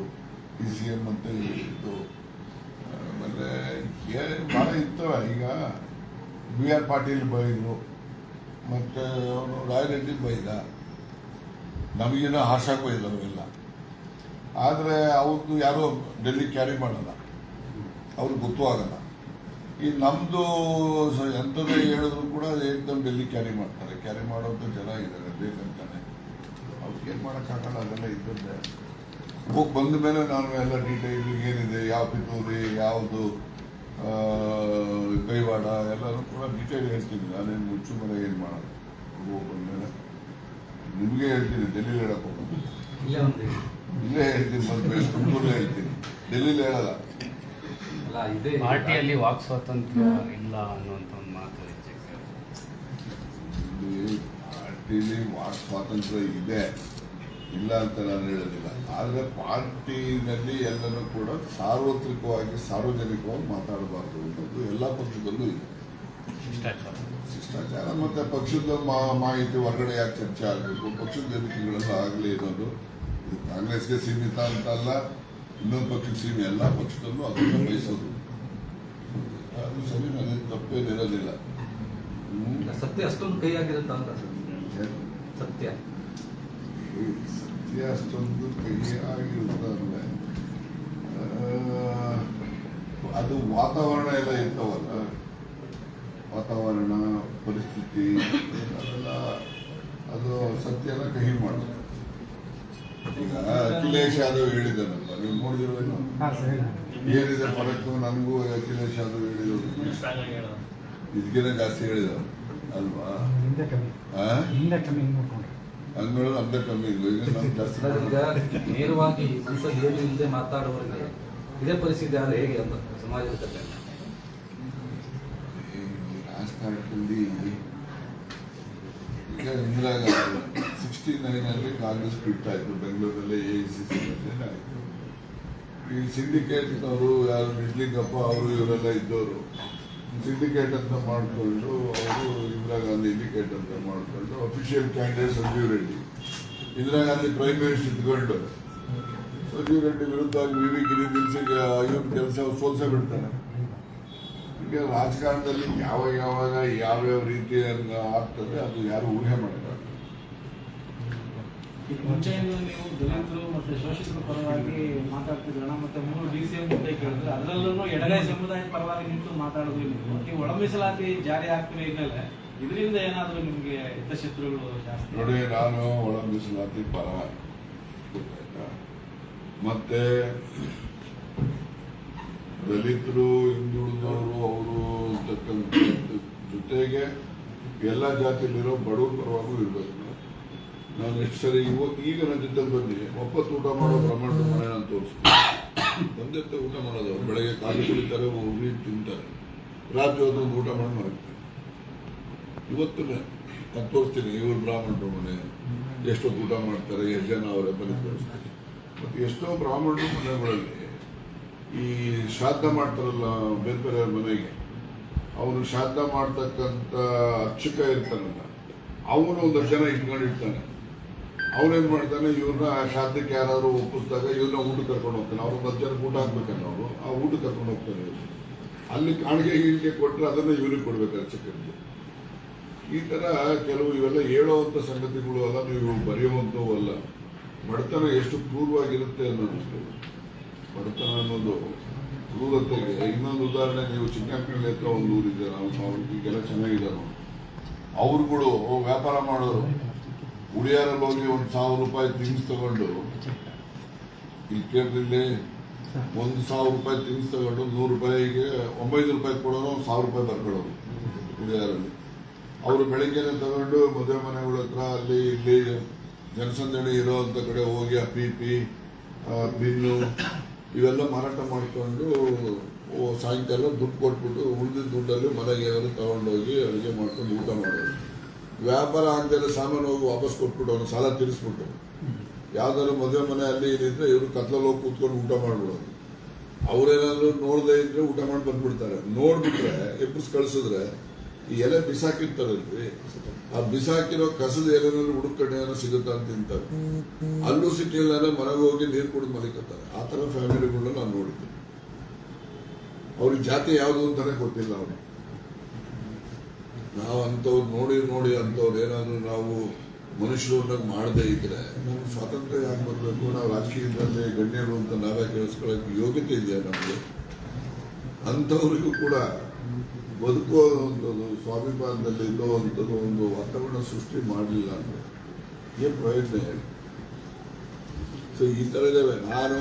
PCM ಅಂತ ಹೇಳಿದ್ದು, ಆಮೇಲೆ ಭಾಳ ಇತ್ತು. ಈಗ BR ಪಾಟೀಲ್ ಬೈದರು, ಮತ್ತು ಅವನು ರಾಯರೆಡ್ಡಿ ಬೈದ, ನಮಗೇನೋ ಹಾಶಾಗಿ ಬೈದವರೆಲ್ಲ. ಆದರೆ ಅವ್ರದ್ದು ಯಾರೂ ಡೆಲ್ಲಿ ಕ್ಯಾರಿ ಮಾಡಲ್ಲ, ಅವ್ರಿಗೆ ಗೊತ್ತೂ ಆಗಲ್ಲ. ಈ ನಮ್ಮದು ಎಂಥದೇ ಹೇಳಿದ್ರು ಕೂಡ ಏಕದಮ್ ಡೆಲ್ಲಿ ಕ್ಯಾರಿ ಮಾಡ್ತಾರೆ. ಕ್ಯಾರಿ ಮಾಡೋಂಥ ಜನ ಇದ್ದಾರೆ ಬೇಕಂತಾನೆ, ಅವ್ರಿಗೆ ಏನು ಮಾಡೋಕ್ಕಾಗಲ್ಲ, ಅದೆಲ್ಲ ಇದ್ದದ್ದೇ. ಹೋಗಿ ಬಂದ ಮೇಲೆ ನಾನು ಎಲ್ಲ ಡೀಟೇಲ್ ಏನಿದೆ, ಯಾವ ಪಿತೂರಿ, ಯಾವುದು ಕೈವಾಡ ಎಲ್ಲರೂ ಕೂಡ ಡೀಟೇಲ್ ಹೇಳ್ತೀನಿ. ನಾನೇನು ಮುಚ್ಚು ಮನೆ ಏನು ಮಾಡೋದು. ಹೋಗಿ ಬಂದಮೇಲೆ ನಿಮಗೆ ಹೇಳ್ತೀನಿ, ಡೆಲ್ಲಿಲಿ ಹೇಳಕ್ಕೆ ಹೋಗೋದು, ಇಲ್ಲೇ ಒಂದು ಇಲ್ಲೇ ಹೇಳ್ತೀನಿ, ಬಂದ್ಮೇಲೆ ತುಮಕೂರಲ್ಲೇ ಹೇಳ್ತೀನಿ, ಡೆಲ್ಲಿಲಿ ಹೇಳಲ್ಲ. ಅಲ್ಲ ಇದೆ ಪಾರ್ಟಿಯಲ್ಲಿ ವಾಕ್ ಸ್ವಾತಂತ್ರ್ಯ ಇಲ್ಲ ಅನ್ನುವಂಥ ಒಂದು ಮಾತು ಇಲ್ಲಿ ಪಾರ್ಟಿಲಿ ವಾಕ್ ಸ್ವಾತಂತ್ರ್ಯ ಇದೆ, ಇಲ್ಲ ಅಂತ ನಾನು ಹೇಳೋದಿಲ್ಲ. ಆದರೆ ಪಾರ್ಟಿನಲ್ಲಿ ಎಲ್ಲನೂ ಕೂಡ ಸಾರ್ವತ್ರಿಕವಾಗಿ ಸಾರ್ವಜನಿಕವಾಗಿ ಮಾತಾಡಬಾರ್ದು ಅನ್ನೋದು ಎಲ್ಲ ಪಕ್ಷದಲ್ಲೂ ಇದೆ. ಶಿಷ್ಟಾಚಾರ ಮತ್ತು ಪಕ್ಷದ ಮಾಹಿತಿ ಹೊರಗಡೆ ಯಾಕೆ ಚರ್ಚೆ ಆಗಬೇಕು, ಪಕ್ಷದ ವೇದಿಕೆಗಳೆಲ್ಲ ಆಗಲಿ ಅನ್ನೋದು ಇದು ಕಾಂಗ್ರೆಸ್ಗೆ ಸೀಮಿತ ಅಂತಲ್ಲ, ಇನ್ನೊಂದು ಪಕ್ಷಕ್ಕೆ ಸೀಮಿತ, ಎಲ್ಲ ಪಕ್ಷದಲ್ಲೂ ಅದನ್ನು ಬಯಸೋದು ಅದು ಸರಿ, ನನಗೆ ತಪ್ಪೇನಿರೋದಿಲ್ಲ. ಸತ್ಯ ಅಷ್ಟೊಂದು ಕೈ ಆಗಿರುತ್ತ ಅಂತ ಸತ್ಯ ಸತ್ಯ ಅಷ್ಟೊಂದು ಕೈಯಾಗಿರುತ್ತಂದ್ರೆ ಅದು ವಾತಾವರಣ ಎಲ್ಲ ಇರ್ತಾವಲ್ಲ, ವಾತಾವರಣ ಪರಿಸ್ಥಿತಿ ಅದೆಲ್ಲ ಅದು ಸತ್ಯನ ಕಹಿ ಮಾಡೋದು. ಈಗ ಅಖಿಲೇಶ್ ಯಾದವ್ ಹೇಳಿದ್ದಾನಲ್ಲ, ನೀವು ನೋಡಿದಿರುವೇನು ಏನಿದೆ ಫರಕ್ಕು? ನನಗೂ ಅಖಿಲೇಶ್ ಯಾದವ್ ಹೇಳಿದ್ರು ಇದಕ್ಕಿಂತ ಜಾಸ್ತಿ ಹೇಳಿದ ಅಲ್ವಾ? ಹಿಂದೆ ಕಮ್ಮಿ ನೋಡ್ಕೊಂಡ್ರೆ ಹಂಗೆ ನಮ್ದೇ ಕಮ್ಮಿ ಇದ್ವು, ಈಗ ನಮ್ಗೆ ಜಾಸ್ತಿ. ಈಗ ನೇರವಾಗಿ ಸಂಸದ್ ಏನು ಇಲ್ಲದೆ ಮಾತಾಡುವವರಿಗೆ ಇದೇ ಪರಿಸ್ಥಿತಿ ಆದರೆ ಹೇಗೆ ಅಂತ ಸಮಾಜದ ಕತೆ ರಾಜಕಾರಣದಲ್ಲಿ ಈಗ ಇಂದಿರಾ ಗಾಂಧಿ 69 ಕಾಂಗ್ರೆಸ್ ಬಿಟ್ಟಾಯಿತು, ಬೆಂಗಳೂರಲ್ಲಿ AICC ಆಯಿತು. ಈ ಸಿಂಡಿಕೇಟ್ನವರು ಯಾರು ನಿಜ್ಲಿಂಗಪ್ಪ ಅವರು ಇವರೆಲ್ಲ ಇದ್ದವರು ಸಿಂಡಿಕೇಟ್ ಅಂತ ಮಾಡಿಕೊಂಡು ಅವರು ಇಂದಿರಾ ಗಾಂಧಿ ಇಂಡಿಕೇಟ್ ಅಂತ ಮಾಡಿಕೊಂಡು official candidate Sanjeev Reddy, Indira Gandhi prime minister ಇದ್ಕೊಂಡು ಸಂಜೀವ್ ರೆಡ್ಡಿ ವಿರುದ್ಧವಾಗಿ VV ಗಿರಿ ನಿಲ್ಸಿಗೆ ಇವನ್ ಕೆಲಸ ಸೋಲ್ಸೇ ಬಿಡ್ತಾನೆ. ಈಗ ರಾಜಕಾರಣದಲ್ಲಿ ಯಾವಾಗ ಯಾವ್ಯಾವ ರೀತಿ ಆಗ್ತದೆ ಅದು ಯಾರು ಊಹೆ ಮಾಡ್ತಾರೆ. ಮುಂಚೆಯಿಂದ ನೀವು ದಲಿತರು ಮತ್ತೆ ಶೋಷಿತರ ಪರವಾಗಿ ಮಾತಾಡ್ತಿದ್ರಣ, ಮತ್ತೆ 3 DCM ಮುಂದೆ ಕೇಳಿದ್ರೆ ಅದರಲ್ಲೂ ಎಡಗೈ ಸಮುದಾಯದ ಪರವಾಗಿ ನಿಂತು ಮಾತಾಡೋದು ನೀವು ಒಳ ಮೀಸಲಾತಿ ಜಾರಿ ಆಗ್ತಿರೋ ಹಿನ್ನೆಲೆ ಇದರಿಂದ ಏನಾದರೂ ನಿಮಗೆ ಹಿತಶತ್ರುಗಳು ಜಾಸ್ತಿ? ನೋಡಿ, ನಾನು ಒಳ ಮೀಸಲಾತಿ ಪರ, ಗೊತ್ತಾಯ್ತಾ? ಮತ್ತೆ ದಲಿತರು, ಹಿಂದುಳಿದವರು ಅವರು ಅಂತಕ್ಕಂಥ ಜೊತೆಗೆ ಎಲ್ಲ ಜಾತಿಯಲ್ಲಿರೋ ಬಡವ್ರ ಪರವಾಗೂ ಇರಬೇಕು. ನಾನು ಎಷ್ಟು ಸರಿ ಈಗ ನನ್ನ ಜೊತೆ ಬಂದು ಒಪ್ಪತ್ತು ಊಟ ಮಾಡೋ ಬ್ರಾಹ್ಮಣ ಮನೆ ನಾನು ತೋರಿಸ್ತೀನಿ. ತಂದೆ ಊಟ ಮಾಡೋದು, ಬೆಳಗ್ಗೆ ಕಾಫಿ ಕುಡಿತಾರೆ, ಉರಿ ತಿಂತಾರೆ, ರಾತ್ರಿ ಹೊತ್ತು ಊಟ ಮಾಡಿ ಮಲಗ್ತಾರೆ. ಇವತ್ತು ನಾನು ತೋರಿಸ್ತೀನಿ ಇವರು ಬ್ರಾಹ್ಮಣರ ಮನೆ ಎಷ್ಟೊತ್ತು ಊಟ ಮಾಡ್ತಾರೆ, ಎಷ್ಟು ಜನ ಅವರೇ ಬರೀ ತೋರಿಸ್ತೀನಿ. ಮತ್ತು ಎಷ್ಟೋ ಬ್ರಾಹ್ಮಣರ ಮನೆಗಳಲ್ಲಿ ಈ ಶ್ರಾದ್ದ ಮಾಡ್ತಾರಲ್ಲ ಬೇರೆ ಬೇರೆಯವ್ರ ಮನೆಗೆ, ಅವನು ಶ್ರಾದ್ದ ಮಾಡ್ತಕ್ಕಂಥ ಅರ್ಚಕ ಇರ್ತಾನಲ್ಲ, ಅವನು 10 ಜನ ಇಟ್ಕೊಂಡಿರ್ತಾನೆ. ಅವನೇನು ಮಾಡ್ತಾನೆ, ಇವ್ರನ್ನ ಶ್ರಾದ್ದಕ್ಕೆ ಯಾರಾದರೂ ಒಪ್ಪಿಸಿದಾಗ ಇವ್ರನ್ನ ಊಟಕ್ಕೆ ಕರ್ಕೊಂಡು ಹೋಗ್ತಾನೆ. ಅವ್ರು 10 ಜನಕ್ಕೆ ಊಟ ಹಾಕ್ಬೇಕಲ್ಲ, ಅವರು ಆ ಊಟಕ್ಕೆ ಕರ್ಕೊಂಡು ಹೋಗ್ತಾನೆ. ಅಲ್ಲಿ ಕಾಣಿಕೆ ಗೀಣಿಕೆ ಕೊಟ್ಟರೆ ಅದನ್ನು ಇವ್ರಿಗೆ ಕೊಡ್ಬೇಕು ಅರ್ಚಕರಿಗೆ. ಈ ಥರ ಕೆಲವು ಇವೆಲ್ಲ ಹೇಳೋವಂಥ ಸಂಗತಿಗಳು ಅಲ್ಲ, ನೀವು ಬರೆಯುವಂಥವು ಅಲ್ಲ. ಬಡತನ ಎಷ್ಟು ಕ್ರೂರವಾಗಿರುತ್ತೆ ಅನ್ನೋದು, ಬಡತನ ಅನ್ನೋದು ಕ್ರೂರತೆಗೆ ಇನ್ನೊಂದು ಉದಾಹರಣೆ. ನೀವು ಚಿಕ್ಕಮಗಳೂರು ಹತ್ರ ಒಂದು ಊರಿದೆ, ನಾವು ಈಗೆಲ್ಲ ಚೆನ್ನಾಗಿದ್ದಾರೆ, ಅವ್ರುಗಳು ವ್ಯಾಪಾರ ಮಾಡೋರು ಉಳಿಯಾರಲ್ಲಿ ಹೋಗಿ 1,000 ರೂಪಾಯಿ ಥಿಂಗ್ಸ್ ತಗೊಂಡು, ಇಲ್ಲಿ ಕೇಳಿದ್ರೆ 1,000 ರೂಪಾಯಿ ಥಿಂಗ್ಸ್ ತಗೊಂಡು 100 ರೂಪಾಯಿಗೆ 900 ರೂಪಾಯಿ ಕೊಡೋರು 1,000 ರೂಪಾಯಿ ಬರ್ಕೊಳ್ಳೋರು ಉಳಿಯಾರಲ್ಲಿ. ಅವರು ಬೆಳಿಗ್ಗೆನೆ ತಗೊಂಡು ಮದುವೆ ಮನೆಗಳ ಹತ್ರ ಅಲ್ಲಿ ಇಲ್ಲಿ ಜನಸಂದಣಿ ಇರೋಂಥ ಕಡೆ ಹೋಗಿ ಆ ಪೀಪಿ ಬಿನ್ನು ಇವೆಲ್ಲ ಮಾರಾಟ ಮಾಡಿಕೊಂಡು ಸಾಯಂಕಾಲ ದುಡ್ಡು ಕೊಟ್ಬಿಟ್ಟು ಉಳಿದ ದುಡ್ಡಲ್ಲಿ ಮನೆಗೆ ಏನಾದ್ರು ತಗೊಂಡೋಗಿ ಅಡುಗೆ ಮಾಡ್ಕೊಂಡು ಊಟ ಮಾಡೋದು. ವ್ಯಾಪಾರ ಆಗದೆ ಸಾಮಾನು ಹೋಗಿ ವಾಪಸ್ ಕೊಟ್ಬಿಟ್ಟು ಅವನು ಸಾಲ ತೀರಿಸ್ಬಿಟ್ಟು ಯಾವ್ದಾದ್ರು ಮದುವೆ ಮನೆ ಅಲ್ಲಿ ಇಲ್ಲಿದ್ರೆ ಇವರು ಕತ್ಲಲ್ಲಿ ಹೋಗಿ ಕೂತ್ಕೊಂಡು ಊಟ ಮಾಡ್ಬಿಡೋದು. ಅವ್ರೇನಾದ್ರು ನೋಡದೆ ಇದ್ರೆ ಊಟ ಮಾಡಿ ಬಂದ್ಬಿಡ್ತಾರೆ. ನೋಡ್ಬಿಟ್ರೆ ಎಬ್ಬಿಸ್ ಕಳ್ಸಿದ್ರೆ ಈ ಎಲೆ ಬಿಸಾಕಿರ್ತಾರಲ್ರಿ, ಆ ಬಿಸಾಕಿರೋ ಕಸದ ಎಲೆನಾದ್ರು ಹುಡುಕಡೆ ಏನೋ ಸಿಗುತ್ತಾ ಅಂತ ತಿಂತಾರೆ. ಅಲ್ಲೂ ಸಿಕ್ಕಿಲ್ಲ ಮನೆಗೆ ಹೋಗಿ ನೀರು ಕುಡಿದು ಮಲಿಕತ್ತಾರೆ. ಆ ಥರ ಫ್ಯಾಮಿಲಿಗಳನ್ನ ನಾನು ನೋಡಿದ್ದೆ. ಅವ್ರಿಗೆ ಜಾತಿ ಯಾವುದು ಅಂತಾನೆ ಗೊತ್ತಿಲ್ಲ ಅವ್ರಿಗೆ. ನಾವು ಅಂಥವ್ರು ನೋಡಿ ಅಂಥವ್ರು ಏನಾದ್ರು ನಾವು ಮನುಷ್ಯರನ್ನ ಮಾಡದೇ ಇದ್ರೆ ನಮ್ಗೆ ಸ್ವಾತಂತ್ರ್ಯ ಯಾಕೆ ಬರಬೇಕು? ನಾವು ರಾಜಕೀಯದಲ್ಲಿ ಗಣ್ಯರು ಅಂತ ನಾವೇ ಕೇಳಿಸ್ಕೊಳ್ಳೋಕೆ ಯೋಗ್ಯತೆ ಇದೆಯಾ ನಮಗೆ? ಅಂಥವ್ರಿಗೂ ಕೂಡ ಬದುಕುವಂಥದ್ದು ಸ್ವಾಭಿಮಾನದಲ್ಲಿ ಇಲ್ಲುವಂಥದ್ದು ಒಂದು ವಾತಾವರಣ ಸೃಷ್ಟಿ ಮಾಡಲಿಲ್ಲ ಅಂದರೆ ಏನು ಪ್ರಯೋಜನ ಹೇಳಿ? ಸೊ ಈ ಥರ ಇದ್ದಾವೆ. ನಾನು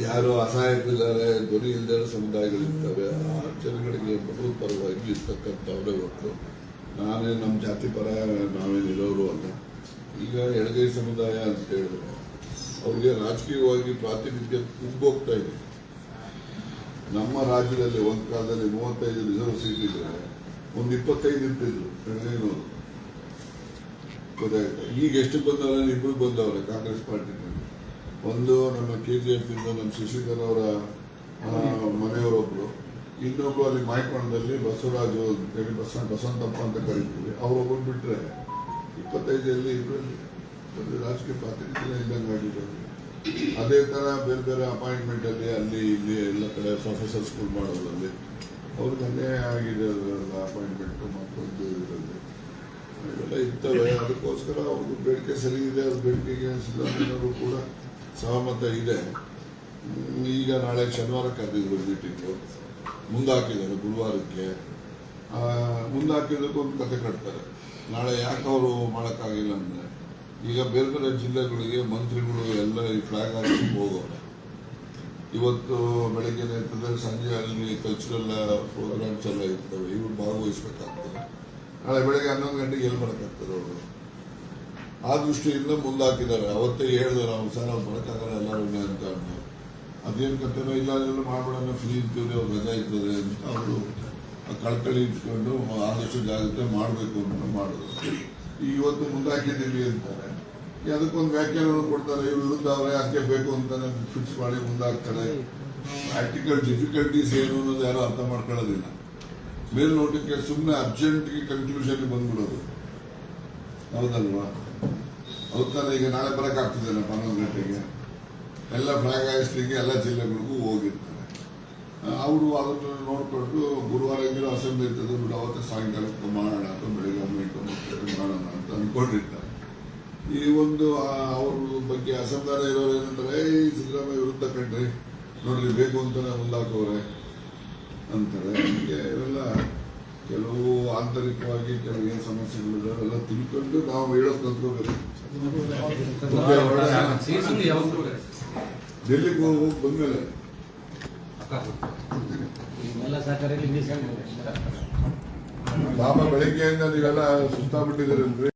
ಯಾರು ಅಸಹಾಯಕರಿದ್ದಾರೆ, ಧ್ವನಿ ಇಲ್ಲದ ಸಮುದಾಯಗಳಿರ್ತವೆ, ಆ ಜನಗಳಿಗೆ ಬಡವ ಪರವಾಗಿ ಇರ್ತಕ್ಕಂಥವ್ರೆ ಹೊರತು ನಾನೇ ನಮ್ಮ ಜಾತಿ ಪರ ನಾವೇನಿರೋರು ಅಲ್ಲ. ಈಗ ಎಡಗೈ ಸಮುದಾಯ ಅಂತ ಹೇಳಿದ್ರೆ ಅವ್ರಿಗೆ ರಾಜಕೀಯವಾಗಿ ಪ್ರಾತಿನಿಧ್ಯ ಕುಗ್ಗೋಗ್ತಾ ಇದೆ. ನಮ್ಮ ರಾಜ್ಯದಲ್ಲಿ ಒಂದು ಕಾಲದಲ್ಲಿ 35 ರಿಸರ್ವ್ ಸೀಟ್ ಇದ್ರೆ ಒಂದು 25 ಇರ್ತಿದ್ರು ಎಡಗೈನವರು. ಗೊತ್ತಾಯ್ತಾ? ಈಗ ಎಷ್ಟು ಬಂದವ್ರೆ? ಇಬ್ಬರು ಬಂದವ್ರೆ ಕಾಂಗ್ರೆಸ್ ಪಾರ್ಟಿನಲ್ಲಿ. ಒಂದು ನಮ್ಮ KGF ಇಂದ ನಮ್ಮ ಶಶಿಧರ್ ಅವರ ಮನೆಯವರೊಬ್ರು, ಇನ್ನೊಬ್ರು ಅಲ್ಲಿ ಮಾಯ್ಕೊಂಡಲ್ಲಿ ಬಸವರಾಜು ಅಂತೇಳಿ ಬಸವಂತಪ್ಪ ಅಂತ ಕರಿತೀವಿ, ಅವರೊಬ್ಬರು ಬಿಟ್ರೆ 25 ಇದರಲ್ಲಿ ರಾಜಕೀಯ ಪ್ರಾತಿನಿಧ್ಯ ಇದ್ದಂಗೆ ಆಗಿರೋದು. ಅದೇ ಥರ ಬೇರೆ ಬೇರೆ ಅಪಾಯಿಂಟ್ಮೆಂಟ್ ಅಲ್ಲಿ ಅಲ್ಲಿ ಇಲ್ಲಿ ಎಲ್ಲ ಕಡೆ ಪ್ರೊಫೆಸರ್ ಸ್ಕೂಲ್ ಮಾಡೋದ್ರಲ್ಲಿ ಅವ್ರಿಗೆ ಅಲ್ಲೇ ಆಗಿದೆ ಅಪಾಯಿಂಟ್ಮೆಂಟ್ ಮತ್ತೊಂದು ಇದರಲ್ಲಿ ಇವೆಲ್ಲ ಇರ್ತವೆ. ಅದಕ್ಕೋಸ್ಕರ ಅವ್ರಿಗೆ ಬೇಡಿಕೆ ಸರಿ ಇದೆ. ಅವ್ರ ಬೇಡಿಕೆಗೆ ಸಿದ್ದರಾಮಯ್ಯನವರು ಕೂಡ ಸಹಮತ ಇದೆ. ಈಗ ನಾಳೆ ಶನಿವಾರ ಕರೆದಿದ್ರು ಮೀಟಿಂಗು, ಮುಂದಾಕಿದ್ದಾರೆ ಗುರುವಾರಕ್ಕೆ. ಮುಂದಾಕಿದ್ದಕ್ಕೆ ಒಂದು ಕತೆ ಕಟ್ತಾರೆ. ನಾಳೆ ಯಾಕೆ ಅವರು ಮಾಡೋಕ್ಕಾಗಿಲ್ಲ ಅಂದರೆ ಈಗ ಬೇರೆ ಬೇರೆ ಜಿಲ್ಲೆಗಳಿಗೆ ಮಂತ್ರಿಗಳು ಎಲ್ಲ ಈ ಫ್ಲಾಗ್ ಹಾಕಿ ಹೋಗೋರೆ. ಇವತ್ತು ಬೆಳಗ್ಗೆ ಇರ್ತದೆ, ಸಂಜೆ ಅಲ್ಲಿ ಕಲ್ಚರಲ್ ಪ್ರೋಗ್ರಾಮ್ಸ್ ಎಲ್ಲ ಇರ್ತವೆ, ಇವ್ರು ಭಾಗವಹಿಸ್ಬೇಕಾಗ್ತದೆ. ನಾಳೆ ಬೆಳಗ್ಗೆ 11 ಗಂಟೆಗೆ ಎಲ್ಲಿ ಮಾಡೋಕ್ಕಾಗ್ತದೆ ಅವರು? ಆ ದೃಷ್ಟಿಯಿಂದ ಮುಂದಾಕಿದ್ದಾರೆ. ಅವತ್ತೇ ಹೇಳಿದ್ರು ನಾವು ಸರ್ ಅವ್ರು ಬರೋಕ್ಕಾಗಲ್ಲ ಎಲ್ಲರೂ ಅಂತ ಅಂದು. ಅದೇನು ಕರ್ತೇನೋ ಇಲ್ಲ ಎಲ್ಲ ಮಾಡ್ಬಿಡೋಣ, ಫ್ರೀ ಇರ್ತೀವಿ, ಅವ್ರು ರಜಾ ಇರ್ತದೆ ಅಂತ ಅವರು ಕಳ್ಕಳಿ ಇಟ್ಕೊಂಡು ಆದಷ್ಟು ಜಾಗ್ರತೆ ಮಾಡಬೇಕು ಅಂತ ಮಾಡಿದ್ರು. ಇವತ್ತು ಮುಂದಾಕಿದ್ದೀವಿ ಅಂತಾರೆ, ಅದಕ್ಕೊಂದು ವ್ಯಾಖ್ಯಾನ ಕೊಡ್ತಾರೆ. ಇವ್ರ ವಿರುದ್ಧ ಅವರೇ ಅದಕ್ಕೆ ಬೇಕು ಅಂತಾನೆ ಫಿಕ್ಸ್ ಮಾಡಿ ಮುಂದಾಗ್ತಾರೆ. ಪ್ರಾಕ್ಟಿಕಲ್ ಡಿಫಿಕಲ್ಟೀಸ್ ಏನು ಅನ್ನೋದು ಯಾರು ಅರ್ಥ ಮಾಡ್ಕೊಳ್ಳೋದಿಲ್ಲ. ಮೇಲ್ನೋಟಕ್ಕೆ ಸುಮ್ಮನೆ ಅರ್ಜೆಂಟ್ಗೆ ಕನ್ಕ್ಲೂಷನ್ಗೆ ಬಂದ್ಬಿಡೋದು. ಹೌದಲ್ವಾ? ಹೌದಾನೆ. ಈಗ ನಾಳೆ ಬರೋಕ್ಕಾಗ್ತದೇನಪ್ಪ 11 ಗಂಟೆಗೆ ಎಲ್ಲ ಫ್ಲಾಗ್ ಹಾಯಿಸ್ಲಿಕ್ಕೆ ಎಲ್ಲ ಜಿಲ್ಲೆಗಳಿಗೂ ಹೋಗಿರ್ತಾರೆ. ಅವರು ಅದನ್ನು ನೋಡಿಕೊಂಡು ಗುರುವಾರ ಹೆಂಗಿರೋ ಅಸೆಂಬ್ಲಿ ಇರ್ತದೆ ಬಿಟ್ಟು ಅವತ್ತೇ ಸಾಯಂಕಾಲಕ್ಕೆ ಮಾಡೋಣ ಅಥವಾ ಬೆಳಿಗ್ಗೆ 9 ಮಾಡೋಣ ಅಂತ ಅಂದ್ಕೊಂಡಿರ್ತಾರೆ. ಈ ಒಂದು ಅವ್ರ ಬಗ್ಗೆ ಅಸಮಾಧಾನ ಇರೋರು ಏನಂದ್ರೆ, ಈ ಸಿದ್ದರಾಮಯ್ಯ ವಿರುದ್ಧ ಕಂಡ್ರಿ ನೋಡ್ರಿ ಬೇಕು ಅಂತಾನೆ ಮುಂದಾಕೋರೆ ಅಂತಾರೆ. ಹೀಗೆ ಇವೆಲ್ಲ ಕೆಲವು ಆಂತರಿಕವಾಗಿ ಕೆಲವು ಏನು ಸಮಸ್ಯೆಗಳಿದೆ ಅವೆಲ್ಲ ತಿಳ್ಕೊಂಡು ನಾವು ಹೇಳೋದು ಕಲ್ತ್ಕೋಬೇಕು. ಡೆಲ್ಲಿಗೆ ಹೋಗಿ ಬಂದ್ಮೇಲೆ ಪಾಪ ಬೆಳಿಗ್ಗೆಯಿಂದ ನೀವೆಲ್ಲ ಸುಸ್ತಾಗ್ಬಿಟ್ಟಿದ್ದೀರಲ್ರಿ.